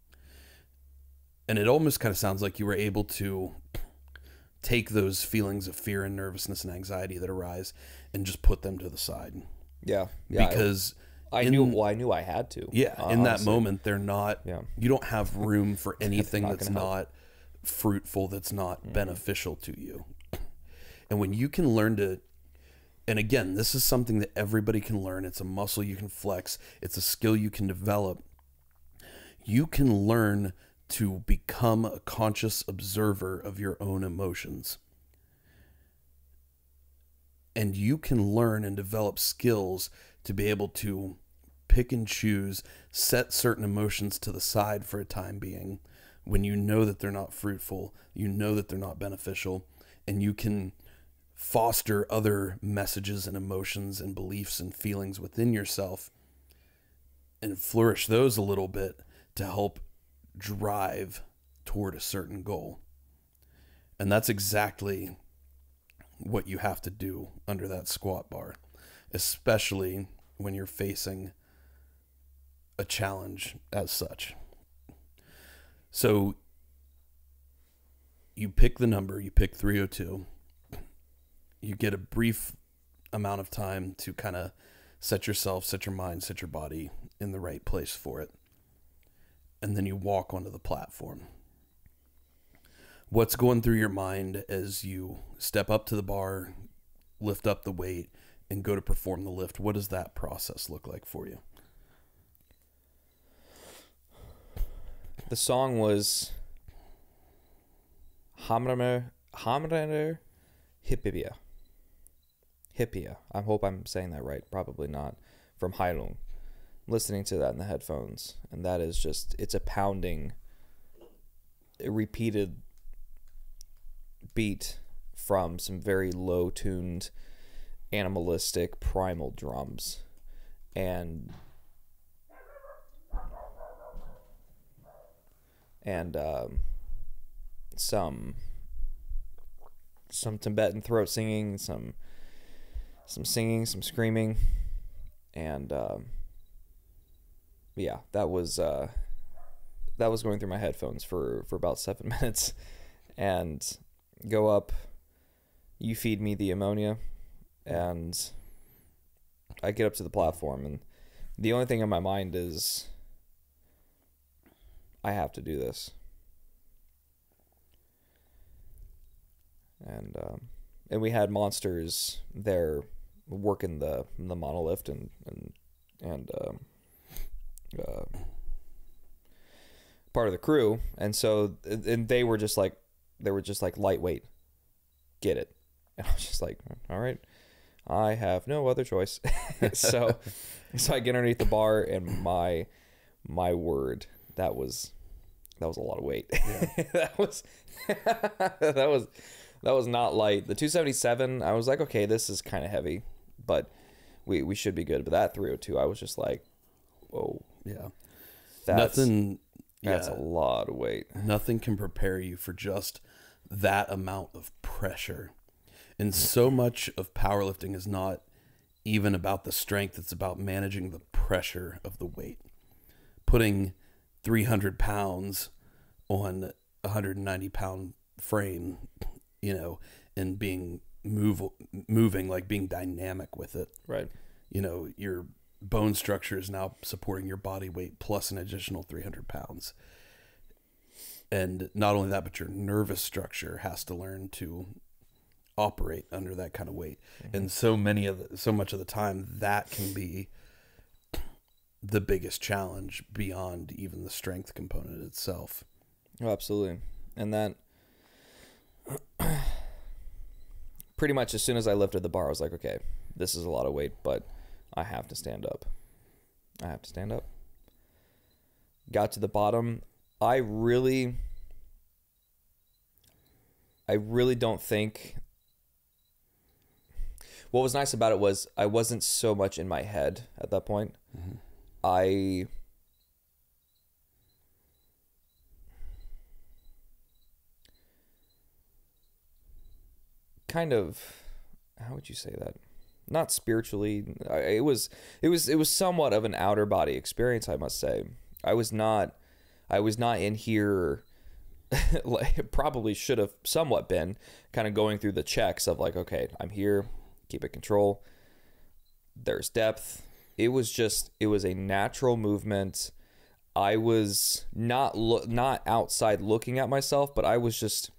And it almost kind of sounds like you were able to take those feelings of fear and nervousness and anxiety that arise and just put them to the side. Yeah. Because I knew I had to. Yeah. In that moment, they're not, you don't have room for anything that's not fruitful, that's not beneficial to you. And when you can learn to, and again, this is something that everybody can learn. It's a muscle you can flex. It's a skill you can develop. You can learn to become a conscious observer of your own emotions. And you can learn and develop skills to be able to pick and choose, set certain emotions to the side for a time being when you know that they're not fruitful, you know that they're not beneficial, and you can foster other messages and emotions and beliefs and feelings within yourself and flourish those a little bit to help drive toward a certain goal. And that's exactly what you have to do under that squat bar, especially when you're facing a challenge as such. So you pick the number, you pick 302. You get a brief amount of time to kind of set yourself, set your mind, set your body in the right place for it. And then you walk onto the platform. What's going through your mind as you step up to the bar, lift up the weight, and go to perform the lift? What does that process look like for you? The song was Hamraner Hippia. I hope I'm saying that right. Probably not. From Heilung. Listening to that in the headphones. And that is just, it's a pounding, repeated beat from some very low-tuned, animalistic, primal drums. And some Tibetan throat singing, some singing, some screaming, and that was going through my headphones for about 7 minutes. And go up, you feed me the ammonia, and I get up to the platform, and the only thing in my mind is, I have to do this. And we had monsters there working the monolift and and part of the crew, and so and they were just like lightweight, get it, and I was just like, all right, I have no other choice. so I get underneath the bar, and my word, that was a lot of weight. Yeah. that was not light. The 277, I was like, okay, this is kind of heavy, but we should be good. But that 302, I was just like, whoa, yeah, that's a lot of weight. Nothing can prepare you for just that amount of pressure. And so much of powerlifting is not even about the strength. It's about managing the pressure of the weight. Putting 300 pounds on a 190 pound frame, and being moving, like being dynamic with it. Right. Your bone structure is now supporting your body weight plus an additional 300 pounds. And not only that, but your nervous structure has to learn to operate under that kind of weight. Mm-hmm. And so much of the time, that can be the biggest challenge beyond even the strength component itself. Oh, absolutely. And that pretty much as soon as I lifted the bar, I was like, okay, this is a lot of weight, but I have to stand up. Got to the bottom. I really don't think. What was nice about it was I wasn't so much in my head at that point. Mm-hmm. I kind of, how would you say that? Not spiritually. It was somewhat of an outer body experience, I must say. I was not in here. Like, probably should have somewhat been kind of going through the checks of like, okay, I'm here, keep it control. There's depth. It was a natural movement. I was not outside looking at myself, but I was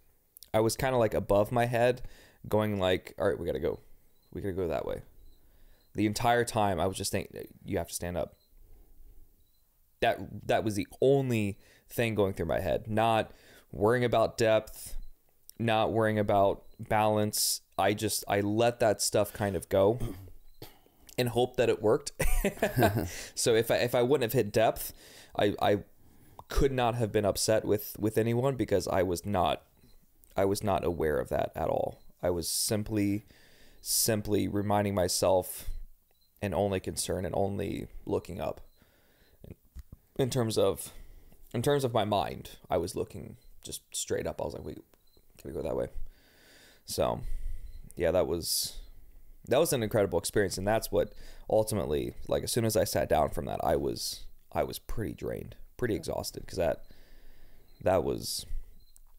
kind of like above my head, going like, all right, we gotta go that way. The entire time I was just thinking, you have to stand up. That was the only thing going through my head. Not worrying about depth, not worrying about balance. I let that stuff kind of go and hope that it worked. So if I wouldn't have hit depth, I could not have been upset with anyone, because I was not aware of that at all. I was simply reminding myself and only concerned and only looking up. In terms of my mind, I was looking just straight up. I was like, wait, can we go that way? So yeah, that was an incredible experience. And that's what ultimately, like, as soon as I sat down from that, I was pretty drained, pretty exhausted, because that was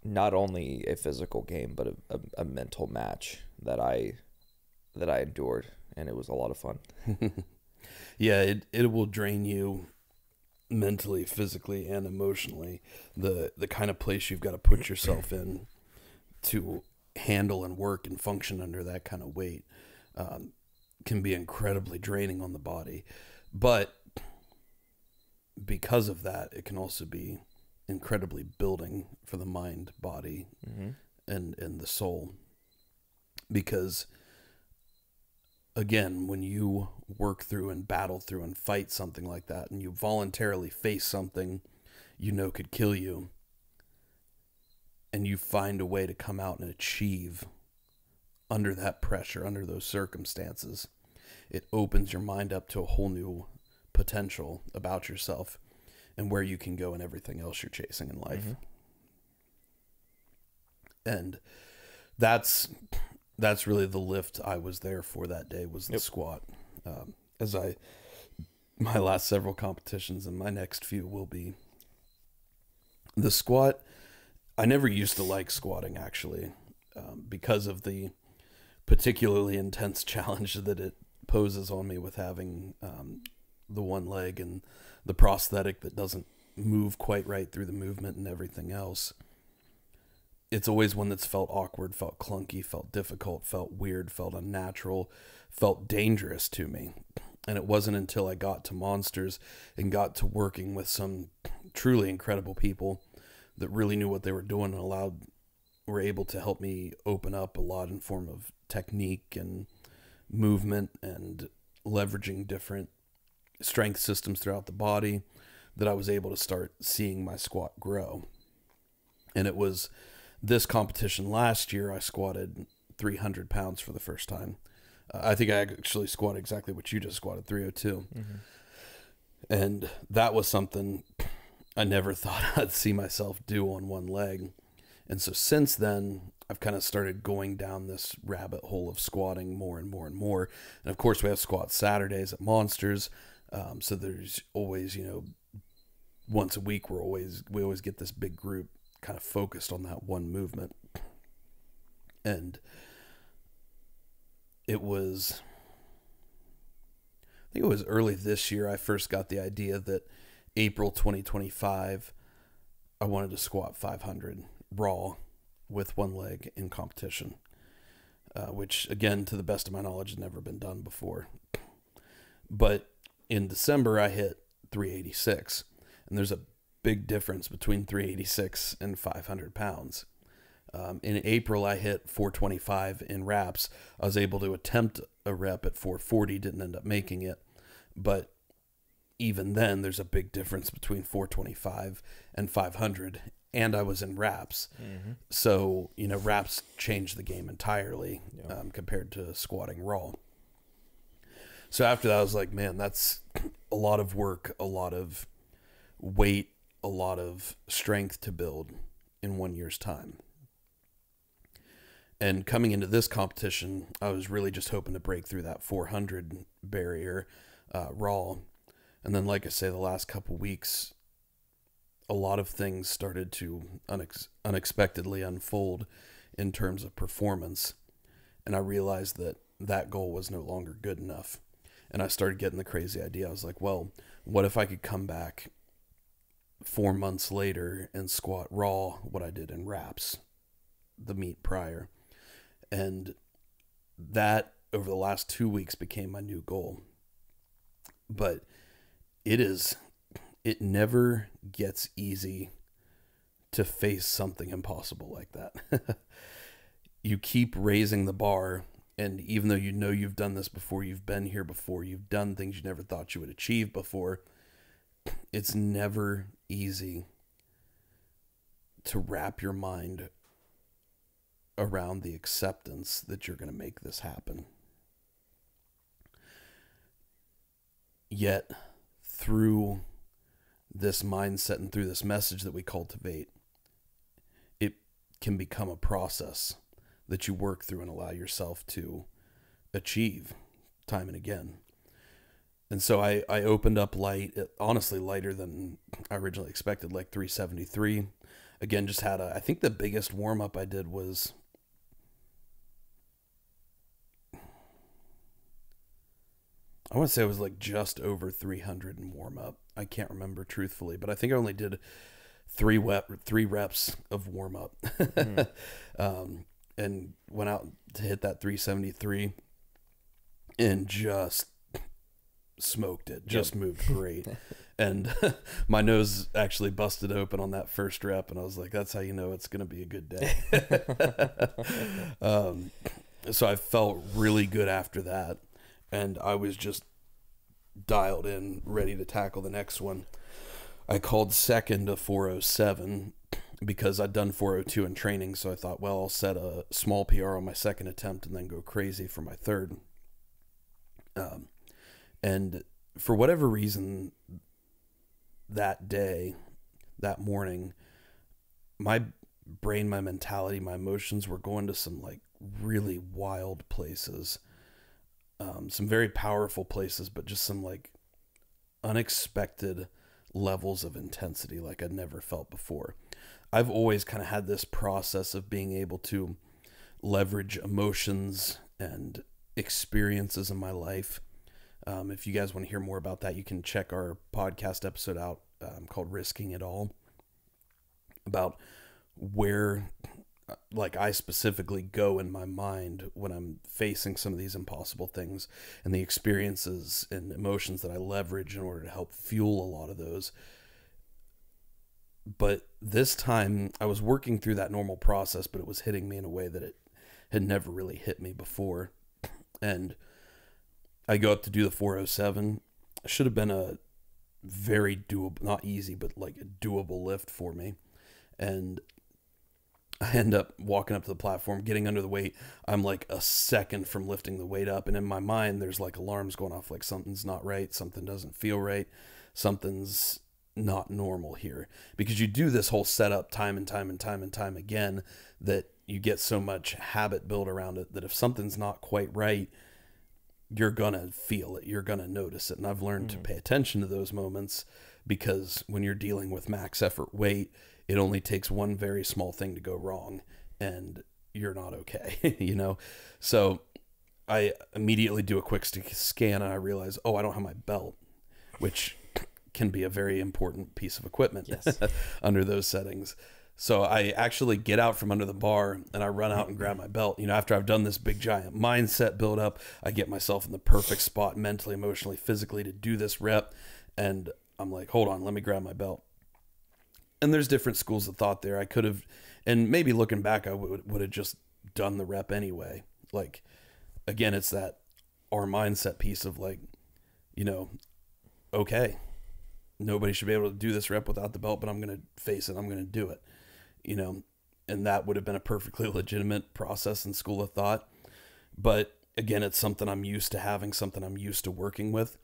not only a physical game, but a mental match that I endured, and it was a lot of fun. Yeah, it will drain you mentally, physically, and emotionally. The kind of place you've got to put yourself in to handle and work and function under that kind of weight can be incredibly draining on the body. But because of that, it can also be incredibly building for the mind, body, mm-hmm. and the soul. Because again, when you work through and battle through and fight something like that, and you voluntarily face something could kill you, and you find a way to come out and achieve under that pressure, under those circumstances, it opens your mind up to a whole new potential about yourself and where you can go and everything else you're chasing in life. Mm-hmm. And that's really the lift I was there for that day, was the squat. My last several competitions and my next few will be the squat. I never used to like squatting, actually, because of the particularly intense challenge that it poses on me with having the one leg and the prosthetic that doesn't move quite right through the movement and everything else. It's always one that's felt awkward, felt clunky, felt difficult, felt weird, felt unnatural, felt dangerous to me. And it wasn't until I got to Monsters and got to working with some truly incredible people that really knew what they were doing and were able to help me open up a lot in form of technique and movement and leveraging different strength systems throughout the body, that I was able to start seeing my squat grow. And it was this competition last year, I squatted 300 pounds for the first time. I think I actually squatted exactly what you just squatted, 302. Mm-hmm. And that was something I never thought I'd see myself do on one leg. And so since then, I've kind of started going down this rabbit hole of squatting more and more and more. And of course, we have squat Saturdays at Monsters. So there's always, once a week, we always get this big group kind of focused on that one movement. And I think it was early this year I first got the idea that April 2025, I wanted to squat 500 raw with one leg in competition, which, again, to the best of my knowledge, has never been done before. But in December, I hit 386, and there's a big difference between 386 and 500 pounds. In April, I hit 425 in reps. I was able to attempt a rep at 440, didn't end up making it. But even then, there's a big difference between 425 and 500, and I was in reps. Mm-hmm. So, reps changed the game entirely compared to squatting raw. So after that, I was like, man, that's a lot of work, a lot of weight, a lot of strength to build in 1 year's time. And coming into this competition, I was really just hoping to break through that 400 barrier raw. And then, like I say, the last couple weeks, a lot of things started to unexpectedly unfold in terms of performance. And I realized that goal was no longer good enough. And I started getting the crazy idea. I was like, well, what if I could come back 4 months later and squat raw what I did in reps the meet prior? And that, over the last 2 weeks, became my new goal. But it never gets easy to face something impossible like that. You keep raising the bar, and even though you've done this before, you've been here before, you've done things you never thought you would achieve before, it's never easy to wrap your mind around the acceptance that you're going to make this happen. Yet, through this mindset and through this message that we cultivate, it can become a process that you work through and allow yourself to achieve time and again. And so I opened up light, honestly lighter than I originally expected, like 373. Again, just had I think the biggest warm-up I did was, I want to say it was like just over 300 in warm-up. I can't remember truthfully, but I think I only did three reps of warm-up. And went out to hit that 373 and just smoked it. Just moved great. And my nose actually busted open on that first rep, and I was like, that's how you know it's going to be a good day. So I felt really good after that. And I was just dialed in, ready to tackle the next one. I called second to 407 because I'd done 402 in training. So I thought, well, I'll set a small PR on my second attempt and then go crazy for my third. And for whatever reason, that day, that morning, my brain, my mentality, my emotions were going to some like really wild places. Some very powerful places, but just some like unexpected levels of intensity like I'd never felt before. I've always kind of had this process of being able to leverage emotions and experiences in my life. If you guys want to hear more about that, you can check our podcast episode out called Risking It All, about where like I specifically go in my mind when I'm facing some of these impossible things, and the experiences and emotions that I leverage in order to help fuel a lot of those. But this time I was working through that normal process, but it was hitting me in a way that it had never really hit me before. And I go up to do the 407. It should have been a very doable, not easy, but like a doable lift for me. And I end up walking up to the platform, getting under the weight. I'm like a second from lifting the weight up. And in my mind, there's like alarms going off, like something's not right. Something doesn't feel right. Something's not normal here. Because you do this whole setup time and time and time and time again that you get so much habit built around it that if something's not quite right, you're going to feel it. You're going to notice it. And I've learned to pay attention to those moments, because when you're dealing with max effort weight, it only takes one very small thing to go wrong and you're not okay, you know? So I immediately do a quick scan and I realize, oh, I don't have my belt, which can be a very important piece of equipment. Yes. Under those settings. So I actually get out from under the bar and I run out and grab my belt. You know, after I've done this big giant mindset build up, I get myself in the perfect spot mentally, emotionally, physically to do this rep. And I'm like, hold on, let me grab my belt. And there's different schools of thought there. I could have, and maybe looking back, I would have just done the rep anyway. Like, again, it's that our mindset piece of like, you know, okay, nobody should be able to do this rep without the belt, but I'm going to face it. I'm going to do it, you know, and that would have been a perfectly legitimate process and school of thought. But again, it's something I'm used to having, something I'm used to working with.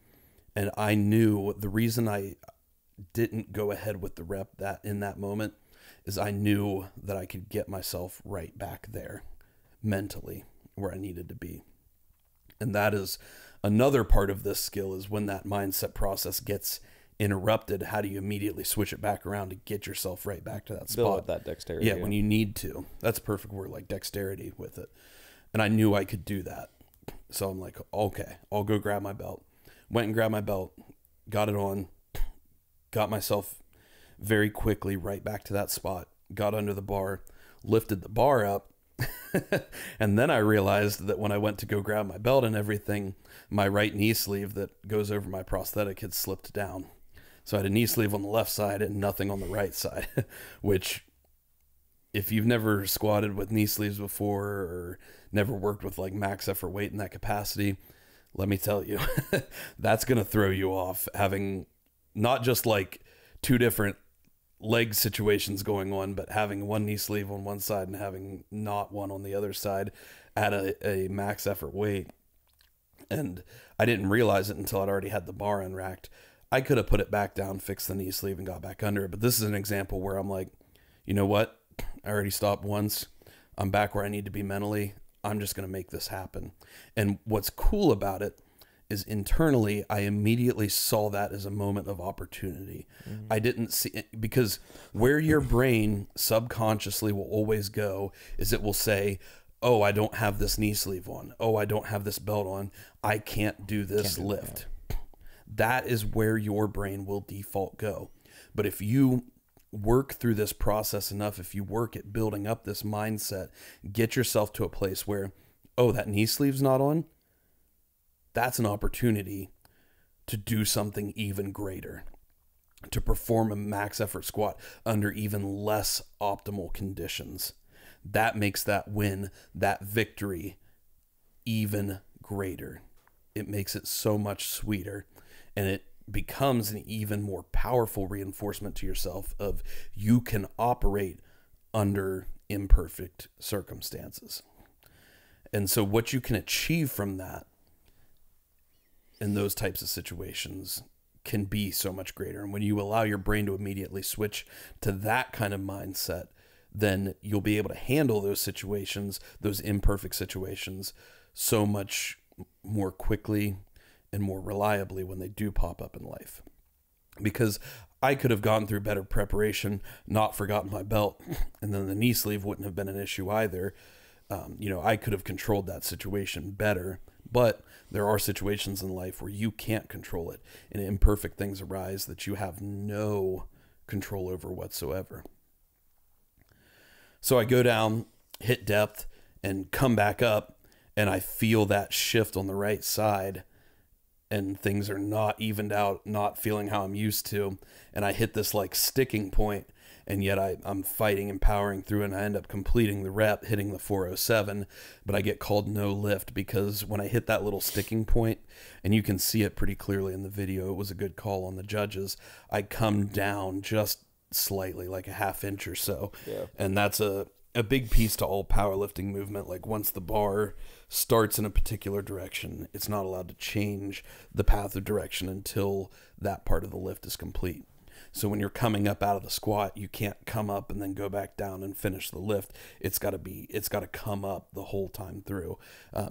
And I knew the reason I didn't go ahead with the rep that in that moment is I knew that I could get myself right back there mentally where I needed to be. And that is another part of this skill, is when that mindset process gets interrupted, how do you immediately switch it back around to get yourself right back to that spot? Build up that dexterity. Yeah, when you need to. That's a perfect word, like dexterity with it. And I knew I could do that. So I'm like, okay, I'll go grab my belt. Went and grabbed my belt, got it on, got myself very quickly right back to that spot, got under the bar, lifted the bar up. And then I realized that when I went to go grab my belt and everything, my right knee sleeve that goes over my prosthetic had slipped down. So I had a knee sleeve on the left side and nothing on the right side, which if you've never squatted with knee sleeves before or never worked with like max effort weight in that capacity, let me tell you, that's going to throw you off, having not just like two different leg situations going on, but having one knee sleeve on one side and having not one on the other side at a max effort weight. And I didn't realize it until I'd already had the bar unracked. I could have put it back down, fixed the knee sleeve, and got back under it. But this is an example where I'm like, you know what? I already stopped once. I'm back where I need to be mentally. I'm just going to make this happen. And what's cool about it is internally, I immediately saw that as a moment of opportunity. Mm-hmm. I didn't see it, because where your brain subconsciously will always go is it will say, oh, I don't have this knee sleeve on. Oh, I don't have this belt on. I can't do this lift. That is where your brain will default go. But if you work through this process enough, if you work at building up this mindset, get yourself to a place where, oh, that knee sleeve's not on, that's an opportunity to do something even greater, to perform a max effort squat under even less optimal conditions. That makes that win, that victory, even greater. It makes it so much sweeter, and it becomes an even more powerful reinforcement to yourself of you can operate under imperfect circumstances. And so what you can achieve from that in those types of situations can be so much greater. And when you allow your brain to immediately switch to that kind of mindset, then you'll be able to handle those situations, those imperfect situations, so much more quickly and more reliably when they do pop up in life. Because I could have gone through better preparation, not forgotten my belt, and then the knee sleeve wouldn't have been an issue either. I could have controlled that situation better, but there are situations in life where you can't control it, and imperfect things arise that you have no control over whatsoever. So I go down, hit depth and come back up, and I feel that shift on the right side, and things are not evened out, not feeling how I'm used to, and I hit this like sticking point, and yet I'm fighting and powering through, and I end up completing the rep, hitting the 407, but I get called no lift because when I hit that little sticking point, and you can see it pretty clearly in the video, it was a good call on the judges, I come down just slightly, like a half inch or so. Yeah. And that's a big piece to all powerlifting movement. Like once the bar starts in a particular direction, it's not allowed to change the path of direction until that part of the lift is complete. So when you're coming up out of the squat, you can't come up and then go back down and finish the lift. It's got to come up the whole time through.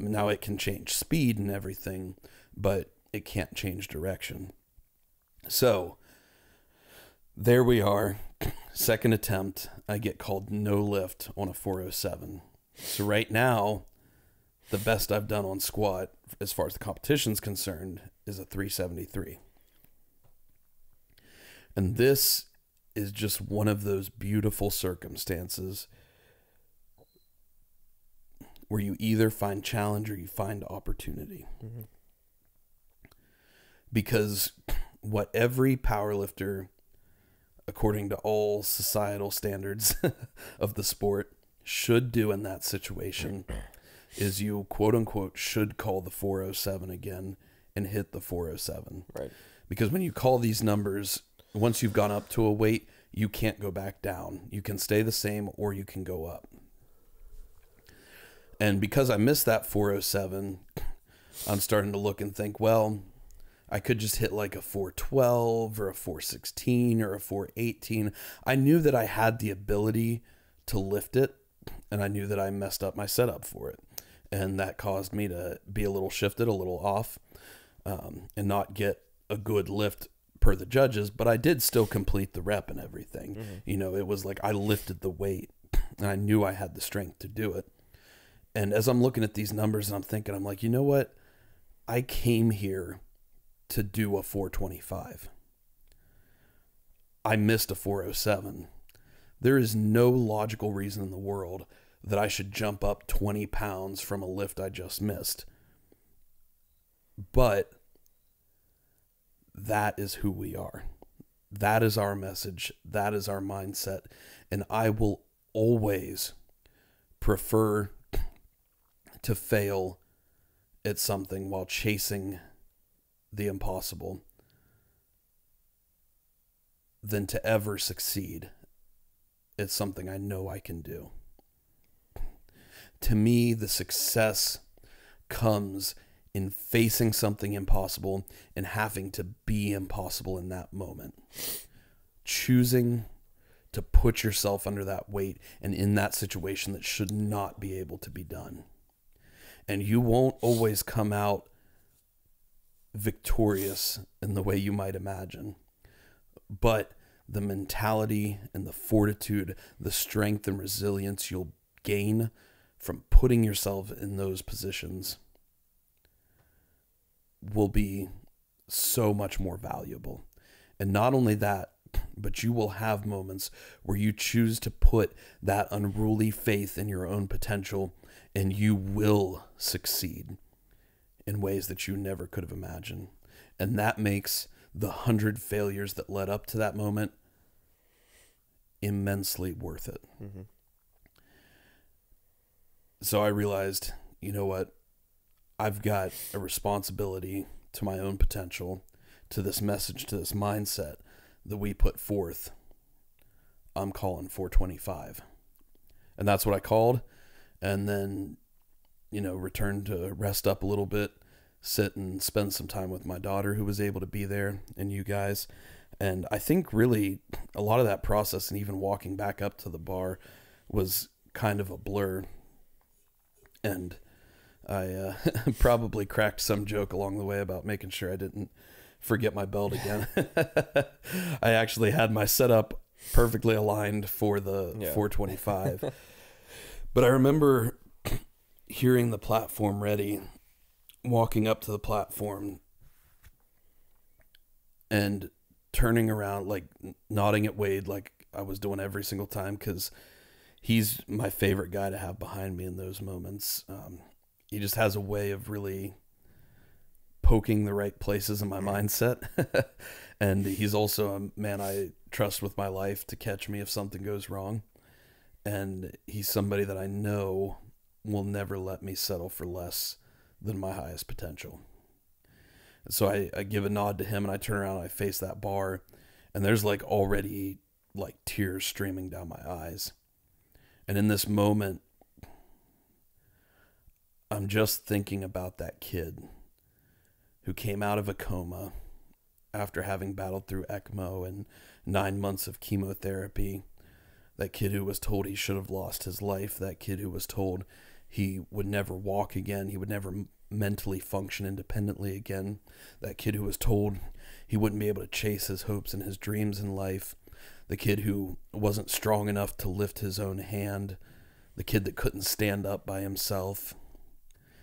Now it can change speed and everything, but it can't change direction. So there we are. Second attempt, I get called no lift on a 407. So right now, the best I've done on squat, as far as the competition's concerned, is a 373. And this is just one of those beautiful circumstances where you either find challenge or you find opportunity. Mm-hmm. Because what every powerlifter, according to all societal standards of the sport, should do in that situation is you, quote unquote, should call the 407 again and hit the 407. Right. Because when you call these numbers, once you've gone up to a weight, you can't go back down. You can stay the same or you can go up. And because I missed that 407, I'm starting to look and think, well, I could just hit like a 412 or a 416 or a 418. I knew that I had the ability to lift it, and I knew that I messed up my setup for it. And that caused me to be a little shifted, a little off, and not get a good lift per the judges, but I did still complete the rep and everything. Mm-hmm. You know, it was like I lifted the weight, and I knew I had the strength to do it. And as I'm looking at these numbers and I'm thinking, I'm like, you know what? I came here to do a 425. I missed a 407. There is no logical reason in the world that I should jump up 20 pounds from a lift I just missed. But that is who we are. That is our message. That is our mindset. And I will always prefer to fail at something while chasing the impossible than to ever succeed at something I know I can do. To me, the success comes in facing something impossible and having to be impossible in that moment. Choosing to put yourself under that weight and in that situation that should not be able to be done. And you won't always come out victorious in the way you might imagine. But the mentality and the fortitude, the strength and resilience you'll gain from putting yourself in those positions will be so much more valuable. And not only that, but you will have moments where you choose to put that unruly faith in your own potential, and you will succeed in ways that you never could have imagined. And that makes the 100 failures that led up to that moment immensely worth it. Mm-hmm. So I realized, you know what? I've got a responsibility to my own potential, to this message, to this mindset that we put forth. I'm calling 425. And that's what I called. And then, you know, returned to rest up a little bit, sit and spend some time with my daughter who was able to be there, and you guys. And I think really a lot of that process and even walking back up to the bar was kind of a blur. And I probably cracked some joke along the way about making sure I didn't forget my belt again. I actually had my setup perfectly aligned for the 425. But I remember hearing the platform ready, walking up to the platform and turning around, like nodding at Wade like I was doing every single time, because he's my favorite guy to have behind me in those moments. He just has a way of really poking the right places in my mindset. And he's also a man I trust with my life to catch me if something goes wrong. And he's somebody that I know will never let me settle for less than my highest potential. So I give a nod to him, and I turn around and I face that bar, and there's like already like tears streaming down my eyes. And in this moment, I'm just thinking about that kid who came out of a coma after having battled through ECMO and 9 months of chemotherapy. That kid who was told he should have lost his life. That kid who was told he would never walk again. He would never mentally function independently again. That kid who was told he wouldn't be able to chase his hopes and his dreams in life. The kid who wasn't strong enough to lift his own hand. The kid that couldn't stand up by himself.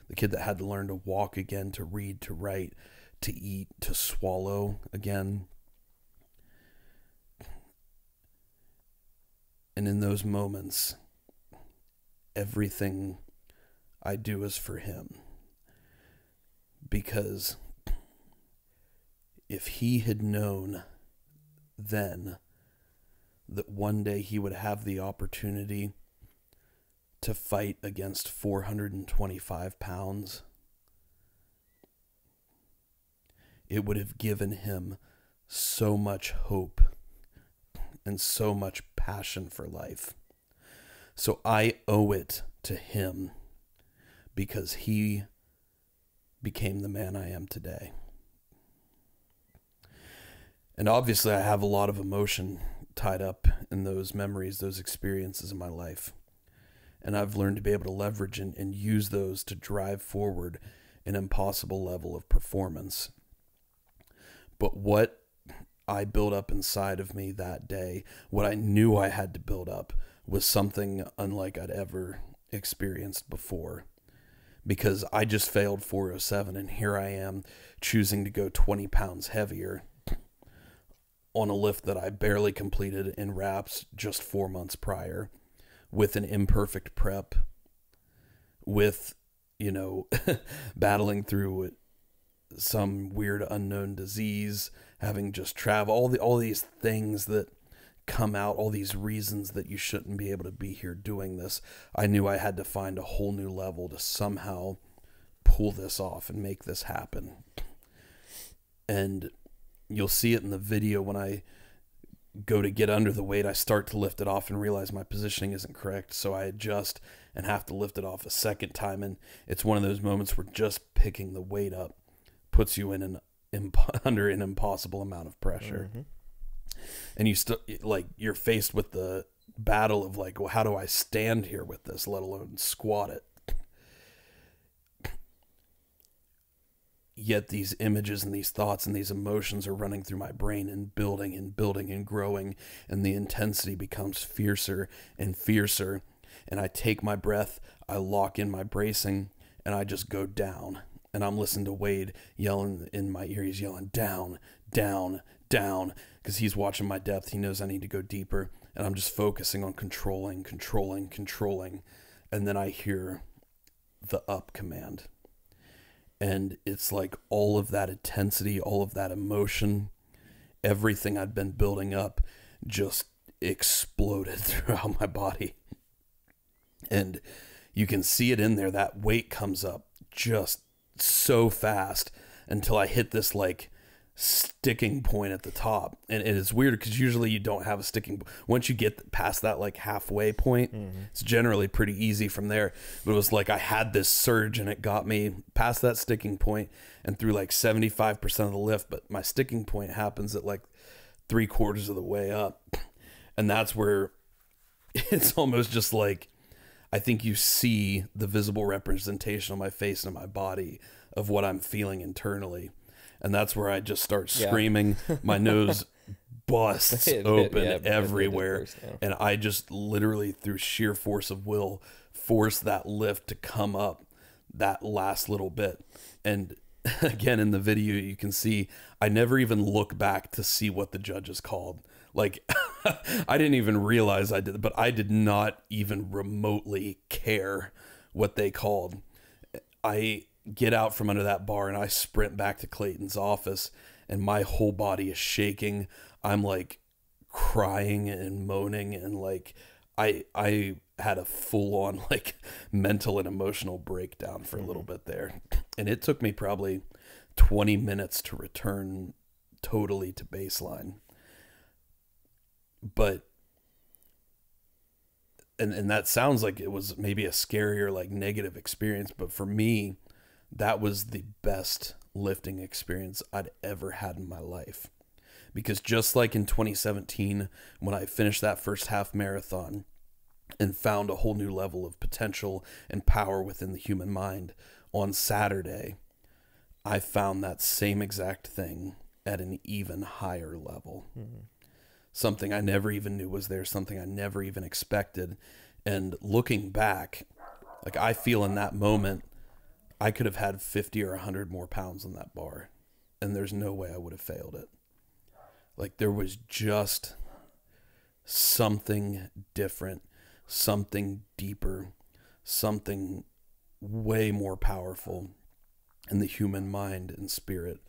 The kid that had to learn to walk again, to read, to write, to eat, to swallow again. And in those moments, everything I do is for him. Because if he had known then that one day he would have the opportunity to fight against 425 pounds, it would have given him so much hope and so much passion for life. So I owe it to him because he became the man I am today. And obviously I have a lot of emotion tied up in those memories, those experiences in my life. And I've learned to be able to leverage and use those to drive forward an impossible level of performance. But what I built up inside of me that day, what I knew I had to build up, was something unlike I'd ever experienced before. Because I just failed 407, and here I am choosing to go 20 pounds heavier on a lift that I barely completed in wraps just 4 months prior, with an imperfect prep, with, battling through some weird unknown disease, having just traveled, all these things that come out, all these reasons that you shouldn't be able to be here doing this. I knew I had to find a whole new level to somehow pull this off and make this happen. And you'll see it in the video when I go to get under the weight, I start to lift it off and realize my positioning isn't correct. So I adjust and have to lift it off a second time. And it's one of those moments where just picking the weight up puts you in under an impossible amount of pressure. Mm-hmm. And you're faced with the battle of well, how do I stand here with this, let alone squat it? Yet these images and these thoughts and these emotions are running through my brain and building and growing, and the intensity becomes fiercer and fiercer. And I take my breath, I lock in my bracing, and I just go down. And I'm listening to Wade yelling in my ear. He's yelling, down, down, down, because he's watching my depth. He knows I need to go deeper. And I'm just focusing on controlling. And then I hear the up command. And it's like all of that intensity, all of that emotion, everything I'd been building up just exploded throughout my body. And you can see it in there. That weight comes up just so fast until I hit this sticking point at the top. And it's weird because usually you don't have a sticking. Once you get past that halfway point, mm-hmm. It's generally pretty easy from there. But it was I had this surge and it got me past that sticking point and through 75% of the lift. But my sticking point happens at 3/4 of the way up. And that's where it's almost just I think you see the visible representation on my face and my body of what I'm feeling internally. And that's where I just start screaming. Yeah. My nose busts open everywhere. And I just literally, through sheer force of will, force that lift to come up that last little bit. And again, in the video, you can see I never even look back to see what the judges called. Like, I didn't even realize I did, but I did not even remotely care what they called. I get out from under that bar and I sprint back to Clayton's office, and my whole body is shaking. I'm like crying and moaning, and like I had a full on like mental and emotional breakdown for a little bit there. And it took me probably 20 minutes to return totally to baseline. But and that sounds like it was maybe a scarier, like negative experience, but for me, that was the best lifting experience I'd ever had in my life. Because just like in 2017, when I finished that first half marathon and found a whole new level of potential and power within the human mind, on Saturday, I found that same exact thing at an even higher level. Mm-hmm. Something I never even knew was there, something I never even expected. And looking back, like I feel in that moment, I could have had 50 or 100 more pounds on that bar, and there's no way I would have failed it. Like there was just something different, something deeper, something way more powerful in the human mind and spirit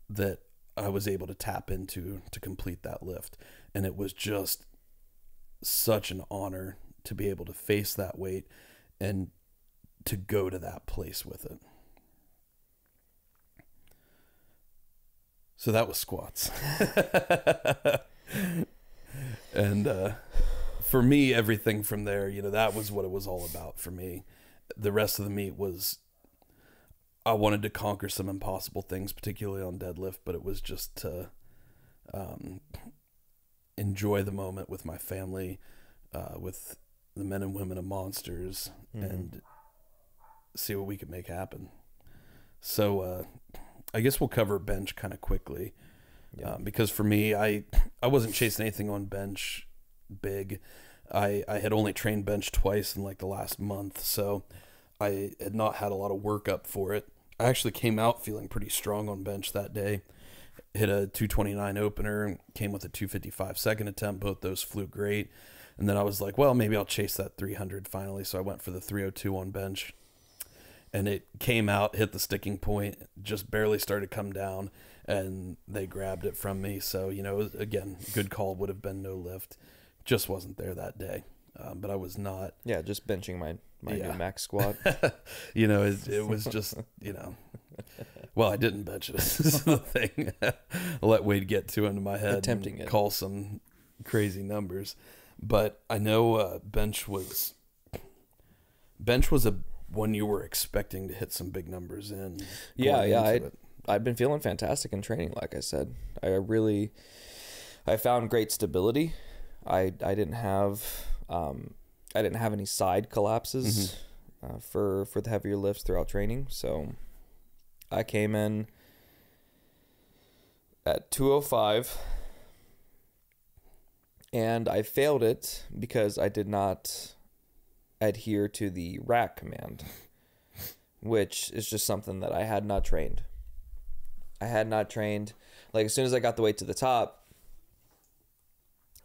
that I was able to tap into to complete that lift. And it was just such an honor to be able to face that weight and to go to that place with it. So that was squats. And for me, everything from there, that was what it was all about for me. The rest of the meet was, I wanted to conquer some impossible things, particularly on deadlift, but it was just to enjoy the moment with my family, with the men and women of Monsters, and see what we could make happen. So I guess we'll cover bench kind of quickly, because for me, I wasn't chasing anything on bench big. I had only trained bench twice in like the last month, so I had not had a lot of work up for it. I actually came out feeling pretty strong on bench that day. Hit a 229 opener, came with a 255 second attempt. Both those flew great. And then I was like, well, maybe I'll chase that 300 finally. So I went for the 302 on bench. And it came out, hit the sticking point, just barely started to come down, and they grabbed it from me. So, again, good call, would have been no lift. Just wasn't there that day. But I was not. Yeah, just benching my new max squat. It was just, well, I didn't bench it. This is the thing. I'll let Wade get too into my head. Attempting it. Call some crazy numbers. But I know bench was one you were expecting to hit some big numbers in. Yeah. I've been feeling fantastic in training, like I said. I found great stability. I didn't have any side collapses for the heavier lifts throughout training. So I came in at 205, and I failed it because I did not adhere to the rack command, which is just something that I had not trained. Like as soon as I got the weight to the top,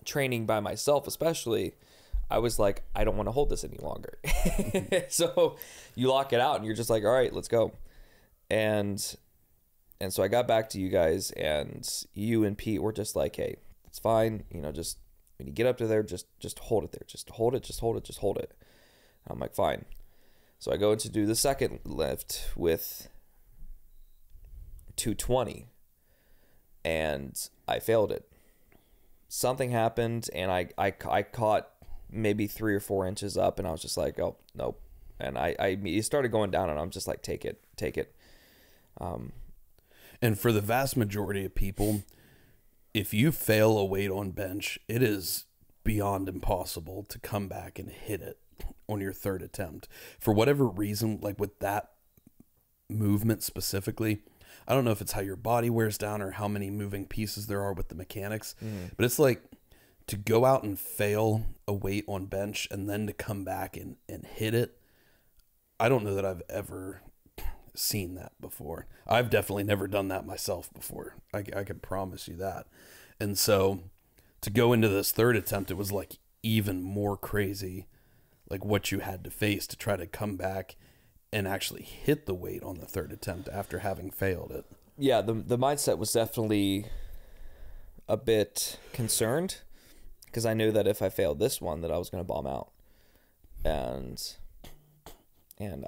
training by myself especially, I was like, I don't want to hold this any longer. So you lock it out and you're just like, all right, let's go. And so I got back to you guys, and you and Pete were just like, hey, it's fine. Just when you get up to there, just hold it there. Just hold it. I'm like, fine. So I go to do the second lift with 220, and I failed it. Something happened, and I caught maybe 3 or 4 inches up, and I was just like, oh, nope. And it started going down, and I'm just like, take it. And for the vast majority of people, if you fail a weight on bench, it is beyond impossible to come back and hit it on your third attempt. For whatever reason, like with that movement specifically, I don't know if it's how your body wears down or how many moving pieces there are with the mechanics, but it's like to go out and fail a weight on bench and then to come back and hit it. I don't know that I've ever seen that before. I've definitely never done that myself before. I can promise you that. And so to go into this third attempt, it was like even more crazy, like what you had to face to try to come back and actually hit the weight on the third attempt after having failed it. Yeah, the mindset was definitely a bit concerned, because I knew that if I failed this one, that I was going to bomb out. And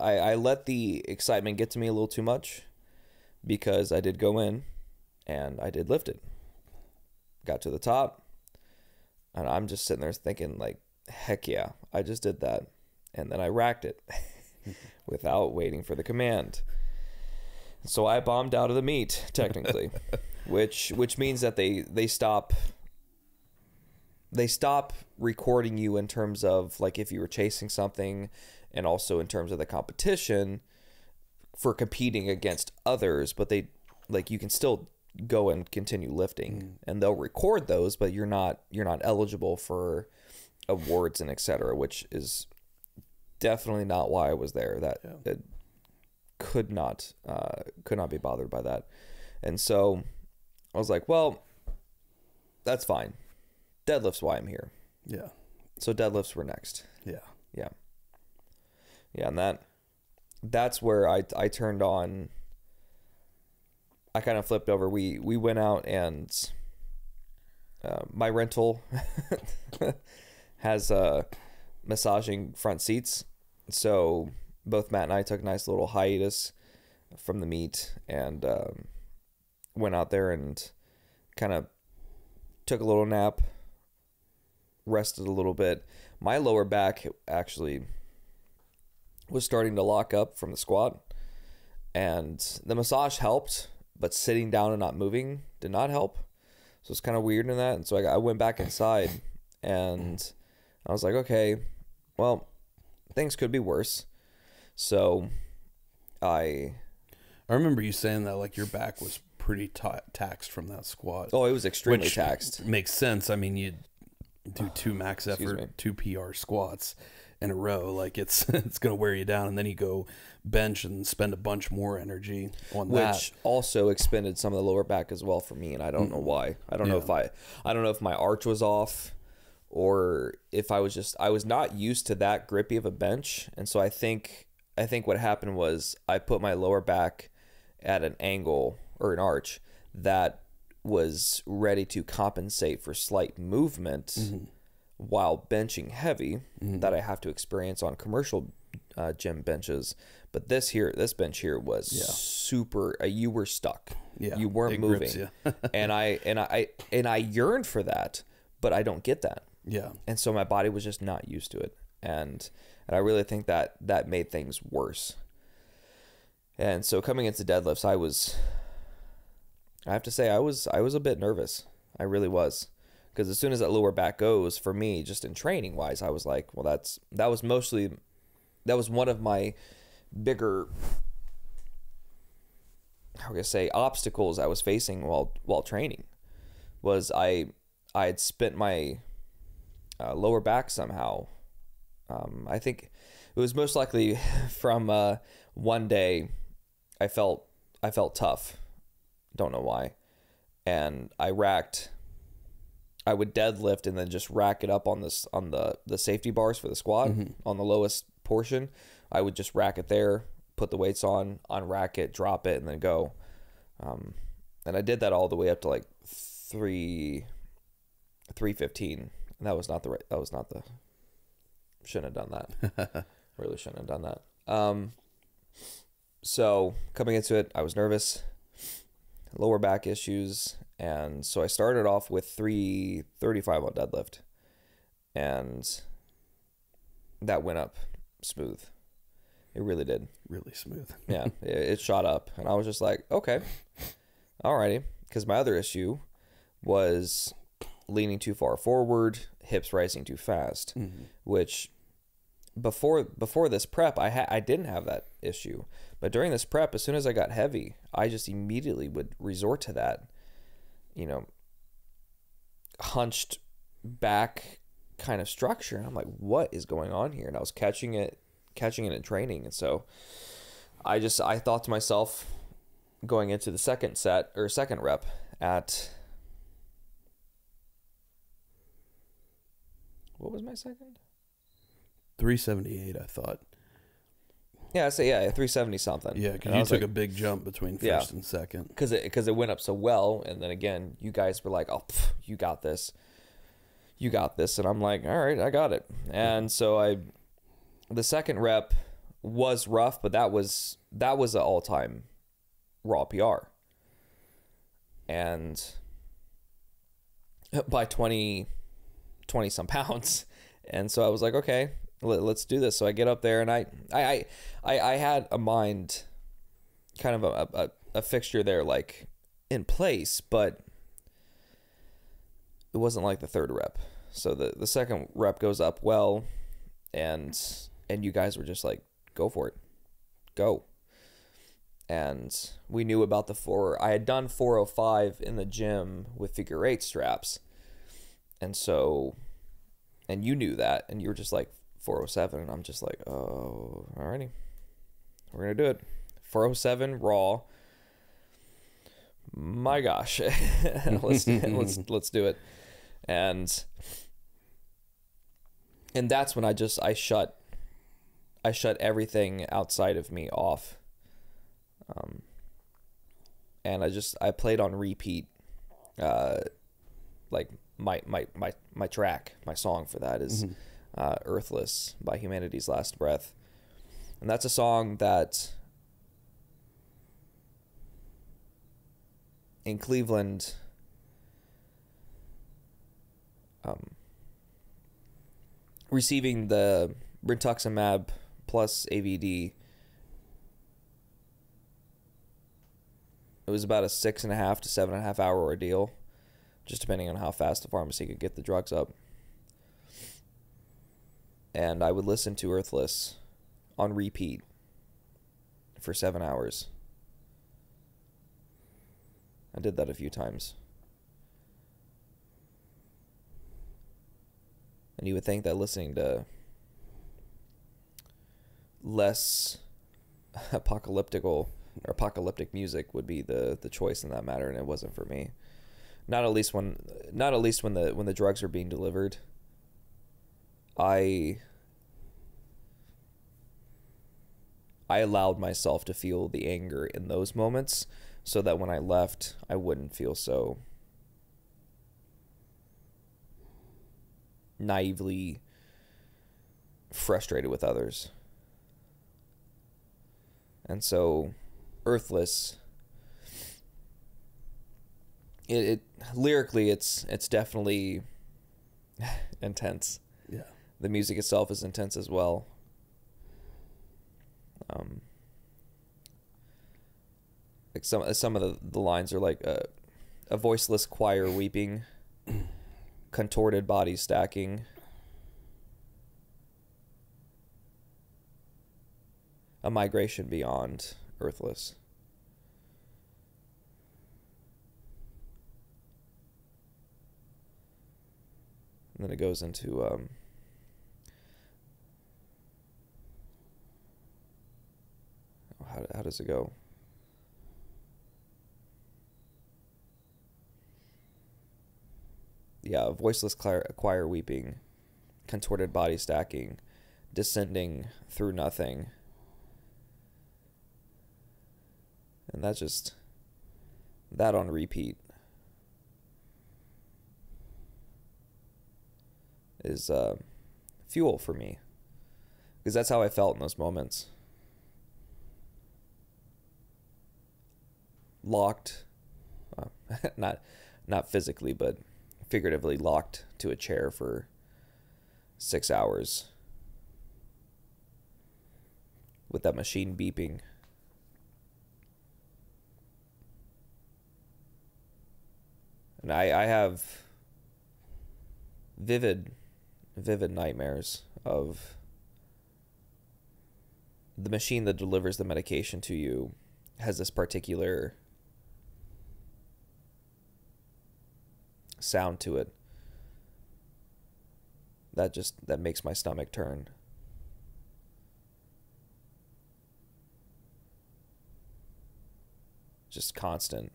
I let the excitement get to me a little too much, because I did go in and I did lift it. Got to the top, and I'm just sitting there thinking, like, heck yeah, I just did that. And then I racked it without waiting for the command. So I bombed out of the meet, technically, which means that they stop recording you in terms of, like, if you were chasing something, and also in terms of the competition for competing against others. But they, like, you can still go and continue lifting, and they'll record those, but you're not eligible for awards and etc., which is definitely not why I was there. It could not be bothered by that. And so I was like, well, that's fine. Deadlift's why I'm here. Yeah. So deadlifts were next. Yeah. And that's where I turned on. I kind of flipped over. We went out, and my rental has massaging front seats. So both Matt and I took a nice little hiatus from the meet, and went out there and kind of took a little nap, rested a little bit. My lower back actually was starting to lock up from the squat, and the massage helped, but sitting down and not moving did not help. So it's kind of weird in that. And so I went back inside, and I was like, okay, well, things could be worse. So I remember you saying that, like, your back was pretty taxed from that squat. Oh, it was extremely which taxed. Makes sense. I mean, you do 2 max effort, 2 PR squats in a row. Like, it's going to wear you down, and then you go bench and spend a bunch more energy on that. Which also expended some of the lower back as well for me, and I don't know why. I don't know if my arch was off, or if I was not used to that grippy of a bench. And so I think what happened was I put my lower back at an angle or an arch that was ready to compensate for slight movement while benching heavy that I have to experience on commercial gym benches. But this bench here was super. You were stuck. Yeah, you weren't moving, you. and I yearned for that, but I don't get that. Yeah, and so my body was just not used to it, and I really think that made things worse. And so coming into deadlifts, I have to say I was a bit nervous. I really was. Because as soon as that lower back goes, for me, just in training wise, I was like, well, that was one of my bigger, how can I say, obstacles I was facing while training. Was I had spent my lower back somehow. I think it was most likely from one day I felt tough. Don't know why. And I would deadlift and then just rack it up on the safety bars for the squat on the lowest portion. I would just rack it there, put the weights on, unrack it, drop it, and then go. And I did that all the way up to like 315. And that was not the shouldn't have done that. Really shouldn't have done that. So coming into it, I was nervous, lower back issues. And so I started off with 335 on deadlift, and that went up smooth. It really did. Really smooth. Yeah, it shot up, and I was just like, okay, alrighty. Because my other issue was leaning too far forward, hips rising too fast, which before this prep, I didn't have that issue. But during this prep, as soon as I got heavy, I just immediately would resort to that, hunched back kind of structure. And I'm like, what is going on here? And I was catching it in training. And so I thought to myself going into the second set or second rep at, what was my second? 378, I thought. Yeah, I say, yeah, 370 something. Yeah, because you took a big jump between first and second. Because it went up so well, and then again, you guys were like, "Oh, you got this, you got this," and I'm like, "All right, I got it." And so the second rep was rough, but that was an all-time raw PR, and by 20 some pounds, and so I was like, okay, let's do this. So I get up there, and I had a mind, kind of a fixture there, like in place, but it wasn't like the third rep. So the second rep goes up well, and you guys were just like, go for it, go. And we knew about I had done 405 in the gym with figure 8 straps, and you knew that, and you were just like 407, and I'm just like, oh, alrighty, we're gonna do it. 407 raw. My gosh, let's do it. And that's when I shut everything outside of me off. And I played on repeat, like my track, my song for that is Earthless by Humanity's Last Breath. And that's a song that in Cleveland, receiving the brentuximab plus AVD, it was about a 6.5 to 7.5 hour ordeal, just depending on how fast the pharmacy could get the drugs up. And I would listen to Earthless on repeat for 7 hours. I did that a few times. And you would think that listening to less apocalyptic music would be the choice in that matter, and it wasn't for me. Not at least when the drugs were being delivered. I allowed myself to feel the anger in those moments, so that when I left, I wouldn't feel so naively frustrated with others. And so Earthless, it lyrically it's definitely intense. Yeah. The music itself is intense as well. Like some of the lines are like a voiceless choir weeping, contorted body stacking, a migration beyond Earthless. And then it goes into how does it go? Yeah, voiceless choir weeping, contorted body stacking, descending through nothing. And that's just that on repeat is fuel for me, because that's how I felt in those moments. Locked, not physically, but figuratively locked to a chair for 6 hours with that machine beeping. And I have vivid nightmares of the machine that delivers the medication to you has this particular sound to it that makes my stomach turn. just constant.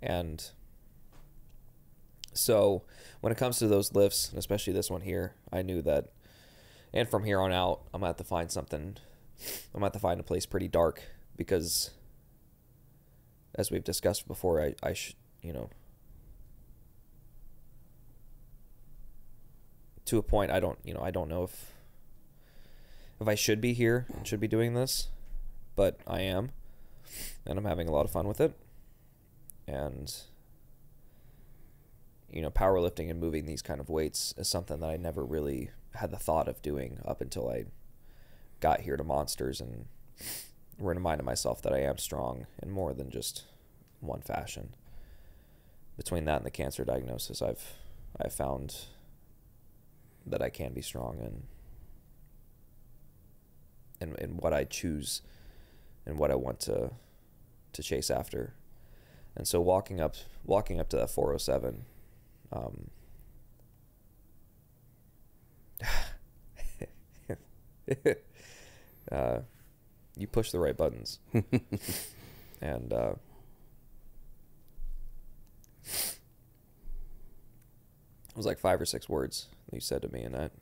And so when it comes to those lifts, and especially this one here, I knew that, and from here on out, I'm gonna have to find something. I'm gonna have to find a place pretty dark, because as we've discussed before, I should, you know, to a point, I don't know if I should be here, should be doing this, but I am, and I'm having a lot of fun with it. And, you know, powerlifting and moving these kind of weights is something that I never really had the thought of doing up until I got here to Monsters and reminded myself that I am strong in more than just one fashion. Between that and the cancer diagnosis, I've found that I can be strong in what I choose and what I want to chase after. And so walking up to that 407, you push the right buttons. And it was like 5 or 6 words you said to me, and that,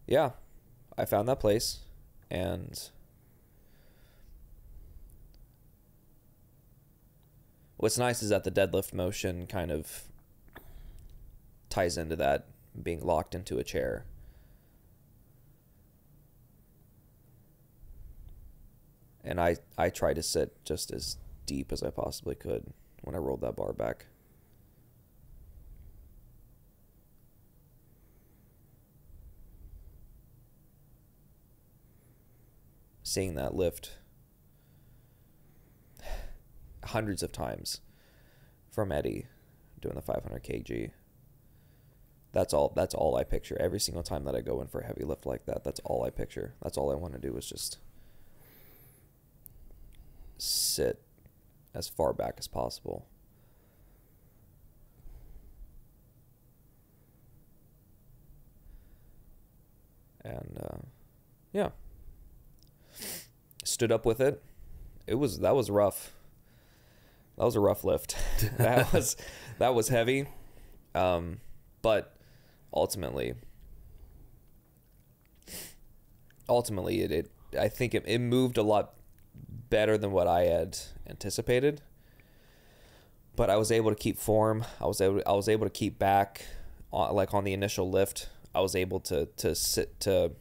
yeah, I found that place. And what's nice is that the deadlift motion kind of ties into that, being locked into a chair. And I tried to sit just as deep as I possibly could when I rolled that bar back. Seeing that lift hundreds of times from Eddie doing the 500 kg. That's all I picture. Every single time that I go in for a heavy lift like that, that's all I picture. That's all I want to do is just sit as far back as possible. And yeah, stood up with it. That was rough. That was a rough lift. that was heavy. But ultimately it I think it moved a lot better than what I had anticipated. But I was able to keep form. I was able to keep back on the initial lift. I was able to sit, to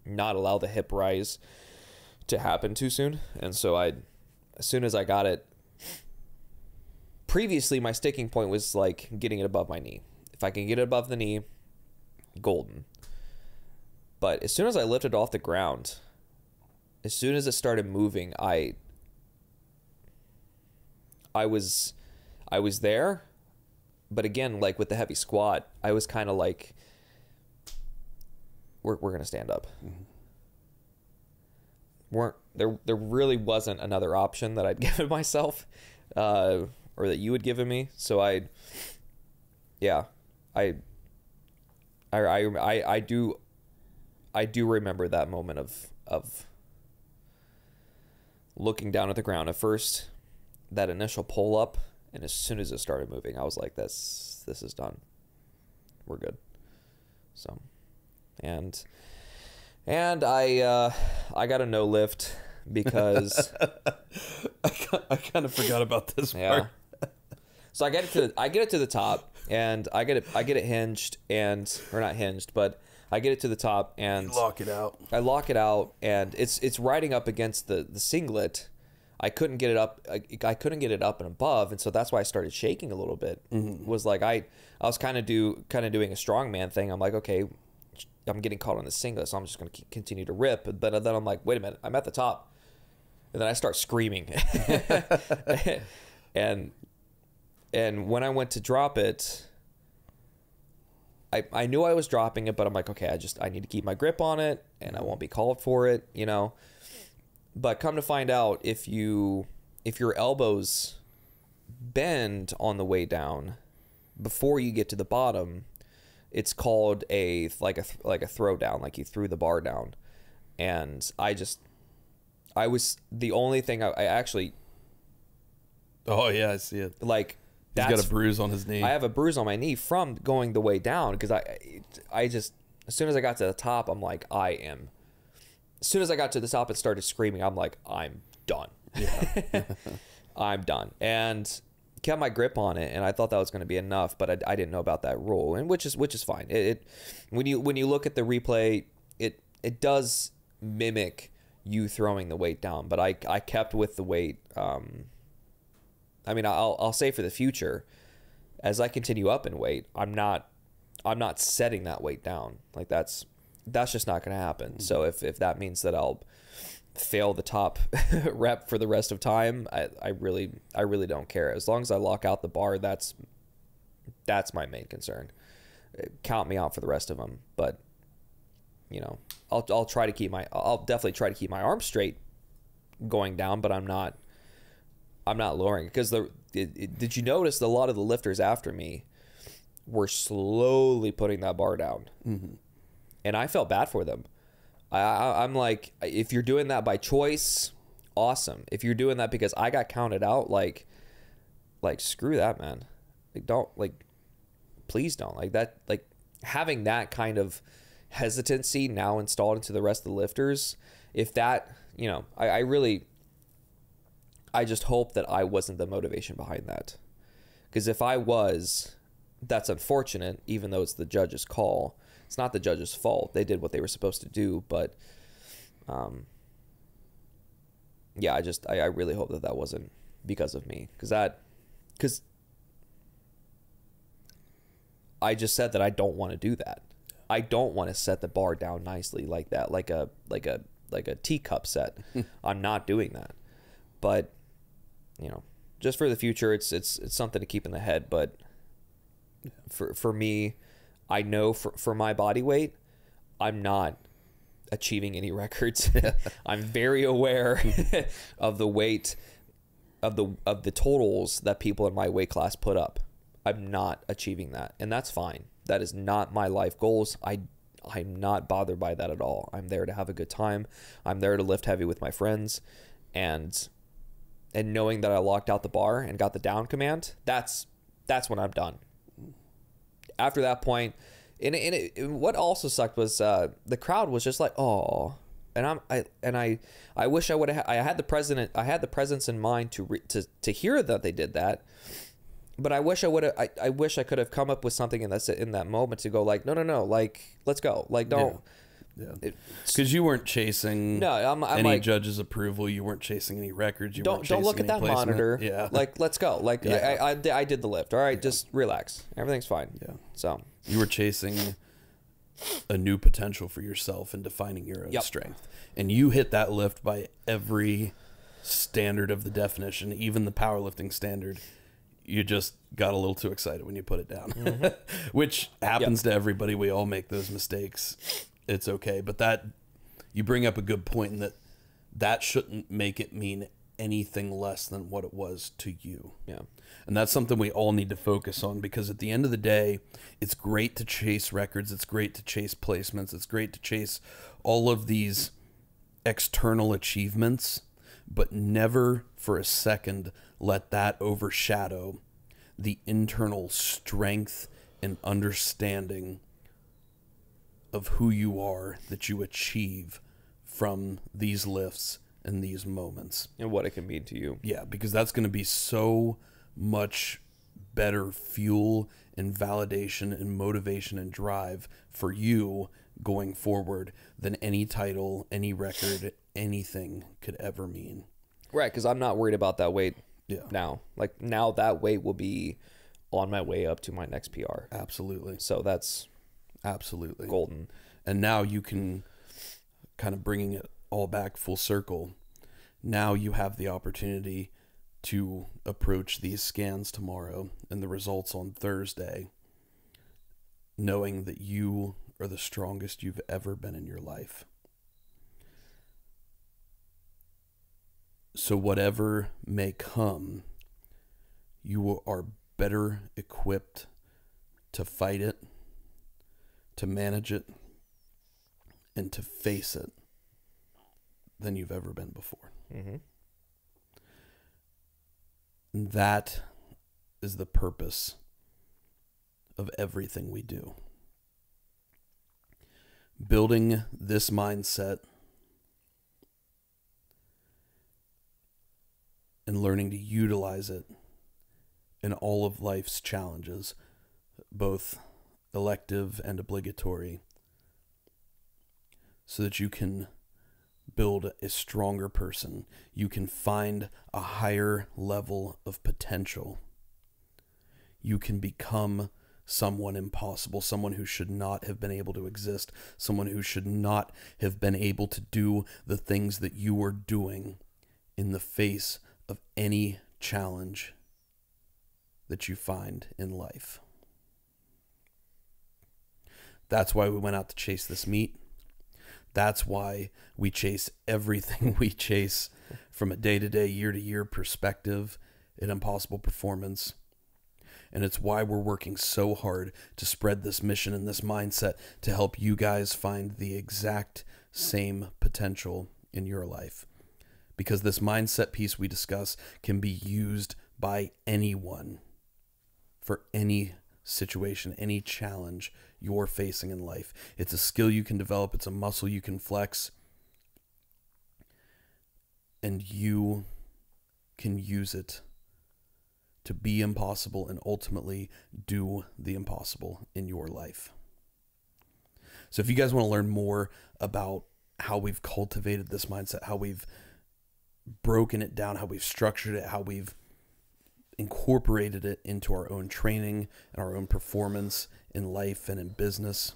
not allow the hip rise to happen too soon. And so as soon as I got it, previously my sticking point was like getting it above my knee. If I can get it above the knee, golden. But as soon as I lifted off the ground, as soon as it started moving, I was there. But again, like with the heavy squat, I was kind of like, we're going to stand up. Mm-hmm. There really wasn't another option that I'd given myself, or that you had given me. So I do remember that moment of looking down at the ground. At first, that initial pull up, and as soon as it started moving, I was like, this is done. We're good. So, and I got a no lift because I kind of forgot about this part. So I get it to the top, and I get it hinged, or not hinged, but I get it to the top, and you lock it out. I lock it out, and it's riding up against the singlet. I couldn't get it up. I couldn't get it up and above, and so that's why I started shaking a little bit. Mm-hmm. Was like I was kind of doing a strongman thing. I'm like, okay, I'm getting caught on the singlet, so I'm just going to continue to rip. But then I'm like, wait a minute, I'm at the top, and then I start screaming, and when I went to drop it, I knew I was dropping it, but I'm like, okay, I need to keep my grip on it, and I won't be called for it, you know. But come to find out, if your elbows bend on the way down before you get to the bottom, It's called like a throw down, like you threw the bar down. And I was the only thing I actually. Oh yeah, I see it. Like, he's got a bruise on his knee. I have a bruise on my knee from going the way down, because I just, as soon as I got to the top, I'm like, as soon as I got to the top and started screaming, I'm like, I'm done. Yeah. I'm done. And kept my grip on it, and I thought that was going to be enough, but I didn't know about that rule, and which is fine. It when you look at the replay, it does mimic you throwing the weight down, but I kept with the weight. I mean, I'll say for the future, as I continue up in weight, I'm not setting that weight down. Like, that's just not going to happen. So if that means that I'll fail the top rep for the rest of time, I really don't care. As long as I lock out the bar, that's my main concern. Count me out for the rest of them, but I'll definitely try to keep my arms straight going down, but I'm not lowering, because did you notice that a lot of the lifters after me were slowly putting that bar down? Mm-hmm. And I felt bad for them. I'm like, if you're doing that by choice, awesome. If you're doing that because I got counted out, like screw that, man. Please don't. Like that, like having that kind of hesitancy now installed into the rest of the lifters. If that, I just hope that I wasn't the motivation behind that. Because if I was, that's unfortunate, even though it's the judge's call. It's not the judge's fault. They did what they were supposed to do, but yeah, I really hope that wasn't because of me. Because I just said that I don't want to do that. I don't want to set the bar down nicely like that, like a teacup set. I'm not doing that. But just for the future, it's something to keep in the head. But for me, I know for my body weight, I'm not achieving any records. I'm very aware of the weight of the totals that people in my weight class put up. I'm not achieving that, and that's fine. That is not my life goals. I'm not bothered by that at all. I'm there to have a good time. I'm there to lift heavy with my friends, and knowing that I locked out the bar and got the down command, that's when I'm done. After that point, what also sucked was the crowd was just like, oh, and I wish I would have. I had the presence in mind to hear that they did that. But I wish I would have. I wish I could have come up with something in that moment to go like, no, like, let's go, like, don't. Yeah. Because you weren't chasing I'm any like, judge's approval. You weren't chasing any records. You don't look at that placement. monitor. Yeah. Like, let's go. Like, yeah. I did the lift. All right, just relax. Everything's fine. Yeah. So you were chasing a new potential for yourself and defining your own strength, and you hit that lift by every standard of the definition, even the powerlifting standard. You just got a little too excited when you put it down, which happens to everybody. We all make those mistakes. It's okay. But that, you bring up a good point, in that shouldn't make it mean anything less than what it was to you. Yeah. And that's something we all need to focus on, because at the end of the day, it's great to chase records. It's great to chase placements. It's great to chase all of these external achievements, but never for a second let that overshadow the internal strength and understanding of who you are that you achieve from these lifts and these moments. And what it can mean to you. Yeah, because that's going to be so much better fuel and validation and motivation and drive for you going forward than any title, any record, anything could ever mean. Right, because I'm not worried about that weight now. Like, now that weight will be on my way up to my next PR. Absolutely. So that's absolutely golden. And now you can, kind of bringing it all back full circle, now you have the opportunity to approach these scans tomorrow and the results on Thursday, knowing that you are the strongest you've ever been in your life. So whatever may come, you are better equipped to fight it, to manage it, and to face it than you've ever been before. Mm-hmm. And that is the purpose of everything we do. Building this mindset and learning to utilize it in all of life's challenges, both elective and obligatory, so that you can build a stronger person. You can find a higher level of potential. You can become someone impossible, someone who should not have been able to exist, someone who should not have been able to do the things that you are doing in the face of any challenge that you find in life. That's why we went out to chase this meet. That's why we chase everything we chase from a day-to-day, year-to-year perspective at Impossible Performance. And it's why we're working so hard to spread this mission and this mindset to help you guys find the exact same potential in your life. Because this mindset piece we discuss can be used by anyone for any situation, any challenge you're facing in life. It's a skill you can develop. It's a muscle you can flex. And you can use it to be impossible and ultimately do the impossible in your life. So if you guys want to learn more about how we've cultivated this mindset, how we've broken it down, how we've structured it, how we've incorporated it into our own training and our own performance in life and in business,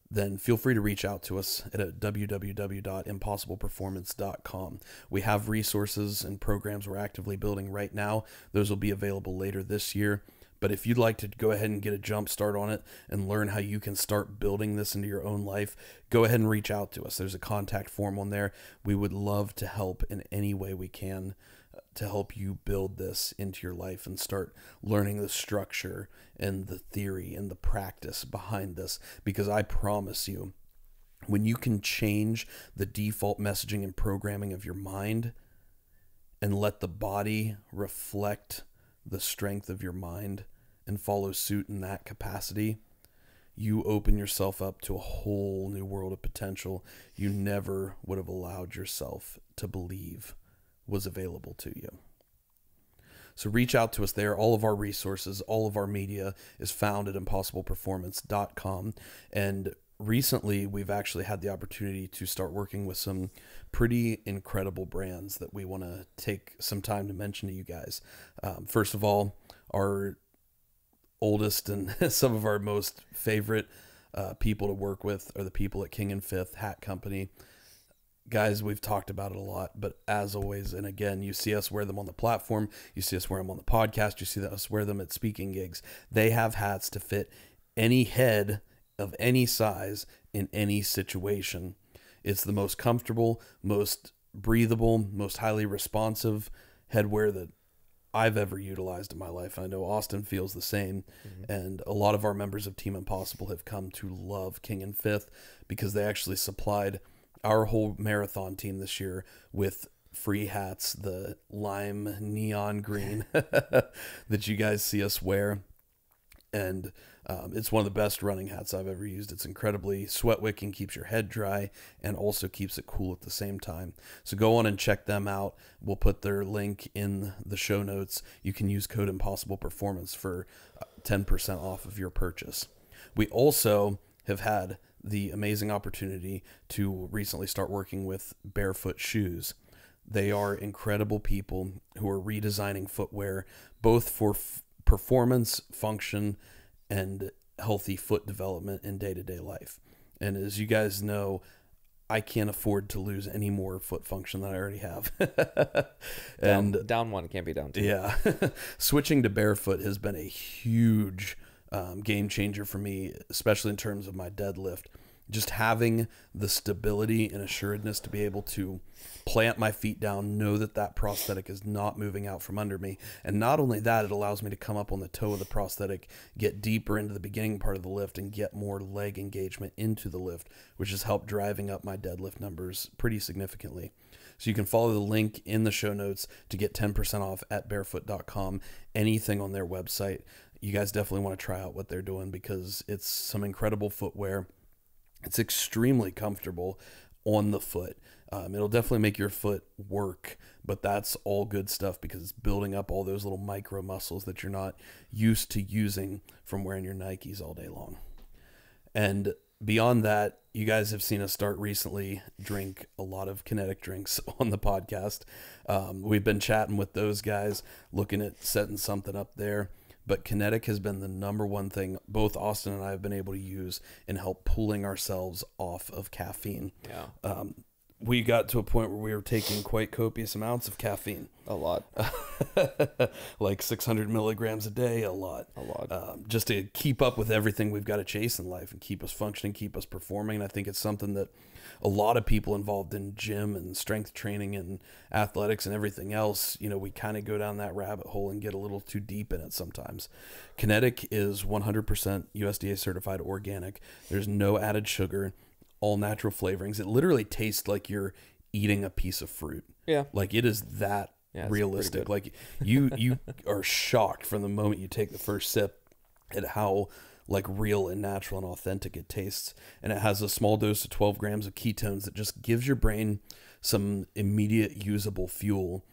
then feel free to reach out to us at www.impossibleperformance.com. We have resources and programs we're actively building right now. Those will be available later this year. But if you'd like to go ahead and get a jump start on it and learn how you can start building this into your own life, go ahead and reach out to us. There's a contact form on there. We would love to help in any way we can to help you build this into your life and start learning the structure and the theory and the practice behind this. Because I promise you, when you can change the default messaging and programming of your mind and let the body reflect the strength of your mind and follow suit in that capacity, you open yourself up to a whole new world of potential you never would have allowed yourself to believe was available to you. So reach out to us there. All of our resources, all of our media is found at impossibleperformance.com. And recently, we've actually had the opportunity to start working with some pretty incredible brands that we want to take some time to mention to you guys. First of all, our oldest and some of our most favorite people to work with are the people at King and Fifth Hat Company. Guys, we've talked about it a lot, but as always, and again, you see us wear them on the platform, you see us wear them on the podcast, you see us wear them at speaking gigs. They have hats to fit any head of any size in any situation. It's the most comfortable, most breathable, most highly responsive headwear that I've ever utilized in my life. I know Austin feels the same. Mm-hmm. And a lot of our members of Team Impossible have come to love King and Fifth because they actually supplied our whole marathon team this year with free hats, the lime neon green that you guys see us wear. And it's one of the best running hats I've ever used. It's incredibly sweat wicking, keeps your head dry, and also keeps it cool at the same time. So go on and check them out. We'll put their link in the show notes. You can use code Impossible Performance for 10% off of your purchase. We also have had the amazing opportunity to recently start working with Barefoot Shoes. They are incredible people who are redesigning footwear, both for performance, function, and healthy foot development in day-to-day life. And as you guys know, I can't afford to lose any more foot function than I already have. Down one can't be down two. Yeah. Switching to barefoot has been a huge game changer for me, especially in terms of my deadlift. just having the stability and assuredness to be able to plant my feet down, know that that prosthetic is not moving out from under me. And not only that, it allows me to come up on the toe of the prosthetic, get deeper into the beginning part of the lift, and get more leg engagement into the lift, which has helped driving up my deadlift numbers pretty significantly. So you can follow the link in the show notes to get 10% off at barefoot.com, anything on their website. You guys definitely want to try out what they're doing because it's some incredible footwear. It's extremely comfortable on the foot. It'll definitely make your foot work, but that's all good stuff because it's building up all those little micro muscles that you're not used to using from wearing your Nikes all day long. And beyond that, you guys have seen us start recently drink a lot of Kinetic drinks on the podcast. We've been chatting with those guys, looking at setting something up there. But Kinetic has been the number one thing both Austin and I have been able to use in help pulling ourselves off of caffeine. Yeah. We got to a point where we were taking quite copious amounts of caffeine. A lot. Like 600 milligrams a day, a lot. Just to keep up with everything we've got to chase in life and keep us functioning, keep us performing. And I think it's something that a lot of people involved in gym and strength training and athletics and everything else, you know, we kind of go down that rabbit hole and get a little too deep in it sometimes. Kinetic is 100% USDA certified organic. There's no added sugar, all natural flavorings. It literally tastes like you're eating a piece of fruit. Yeah. Like it is that realistic. Like you are shocked from the moment you take the first sip at how like real and natural and authentic it tastes. And it has a small dose of 12 grams of ketones that just gives your brain some immediate usable fuel.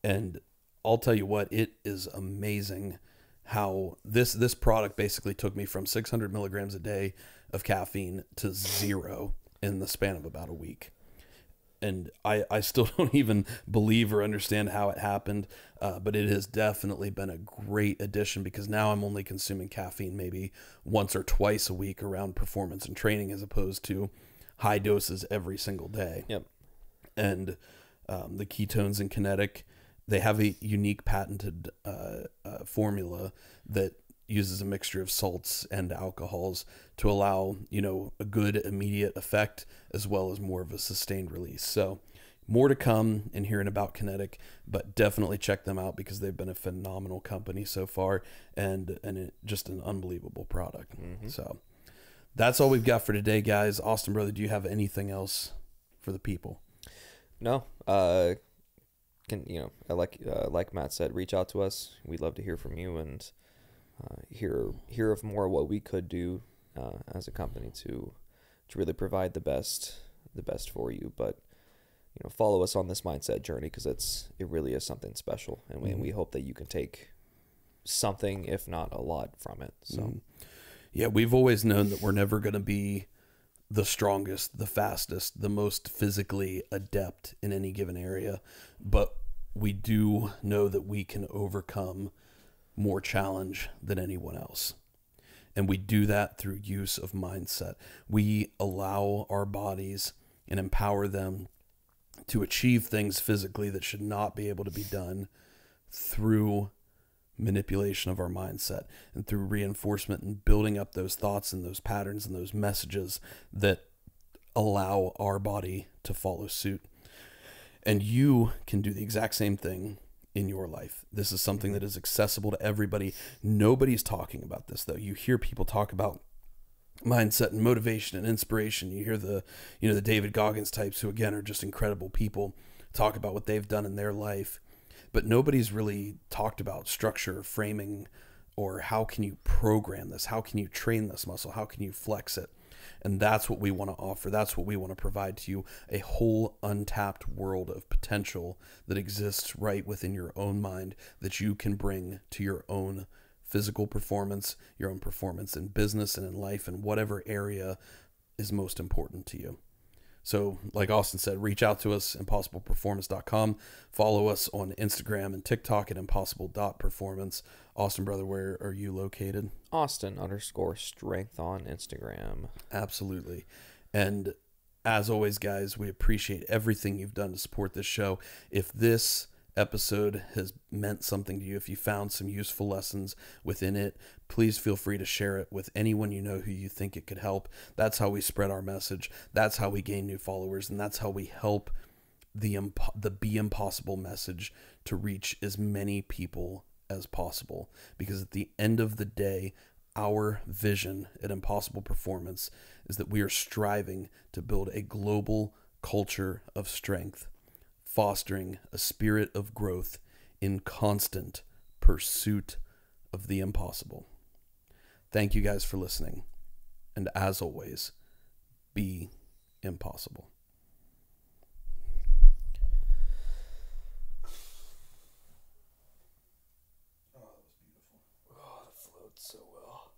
And I'll tell you what, it is amazing how this product basically took me from 600 milligrams a day of caffeine to 0 in the span of about a week. And I still don't even believe or understand how it happened, but it has definitely been a great addition because now I'm only consuming caffeine maybe once or twice a week around performance and training as opposed to high doses every single day. Yep. And the ketones in Kinetic, they have a unique patented formula that uses a mixture of salts and alcohols to allow, you know, a good immediate effect as well as more of a sustained release. So more to come in hearing about Kinetic, but definitely check them out because they've been a phenomenal company so far and just an unbelievable product. Mm-hmm. So that's all we've got for today, guys. Austin, brother, do you have anything else for the people? No. Like Matt said, reach out to us. We'd love to hear from you and hear of more what we could do as a company to really provide the best for you. But you know, follow us on this mindset journey because it really is something special, and we hope that you can take something, if not a lot, from it. So yeah, we've always known that we're never going to be the strongest, the fastest, the most physically adept in any given area, but we do know that we can overcome more challenge than anyone else. And we do that through use of mindset. We allow our bodies and empower them to achieve things physically that should not be able to be done through manipulation of our mindset and through reinforcement and building up those thoughts and those patterns and those messages that allow our body to follow suit. And you can do the exact same thing in your life. This is something that is accessible to everybody. Nobody's talking about this though. You hear people talk about mindset and motivation and inspiration. You hear the David Goggins types who again are just incredible people talk about what they've done in their life, but nobody's really talked about structure, framing, or how can you program this? How can you train this muscle? How can you flex it? And that's what we want to offer. That's what we want to provide to you, a whole untapped world of potential that exists right within your own mind that you can bring to your own physical performance, your own performance in business and in life and whatever area is most important to you. So like Austin said, reach out to us, impossibleperformance.com. Follow us on Instagram and TikTok at impossible.performance. Austin, brother, where are you located? Austin_strength on Instagram. Absolutely. And as always, guys, we appreciate everything you've done to support this show. If this episode has meant something to you, if you found some useful lessons within it, please feel free to share it with anyone you know who you think it could help. That's how we spread our message. That's how we gain new followers, and that's how we help the Be Impossible message to reach as many people as possible. Because at the end of the day, our vision at Impossible Performance is that we are striving to build a global culture of strength, fostering a spirit of growth in constant pursuit of the impossible. Thank you guys for listening. And as always, be impossible. Oh, that was beautiful. Oh, that flowed so well.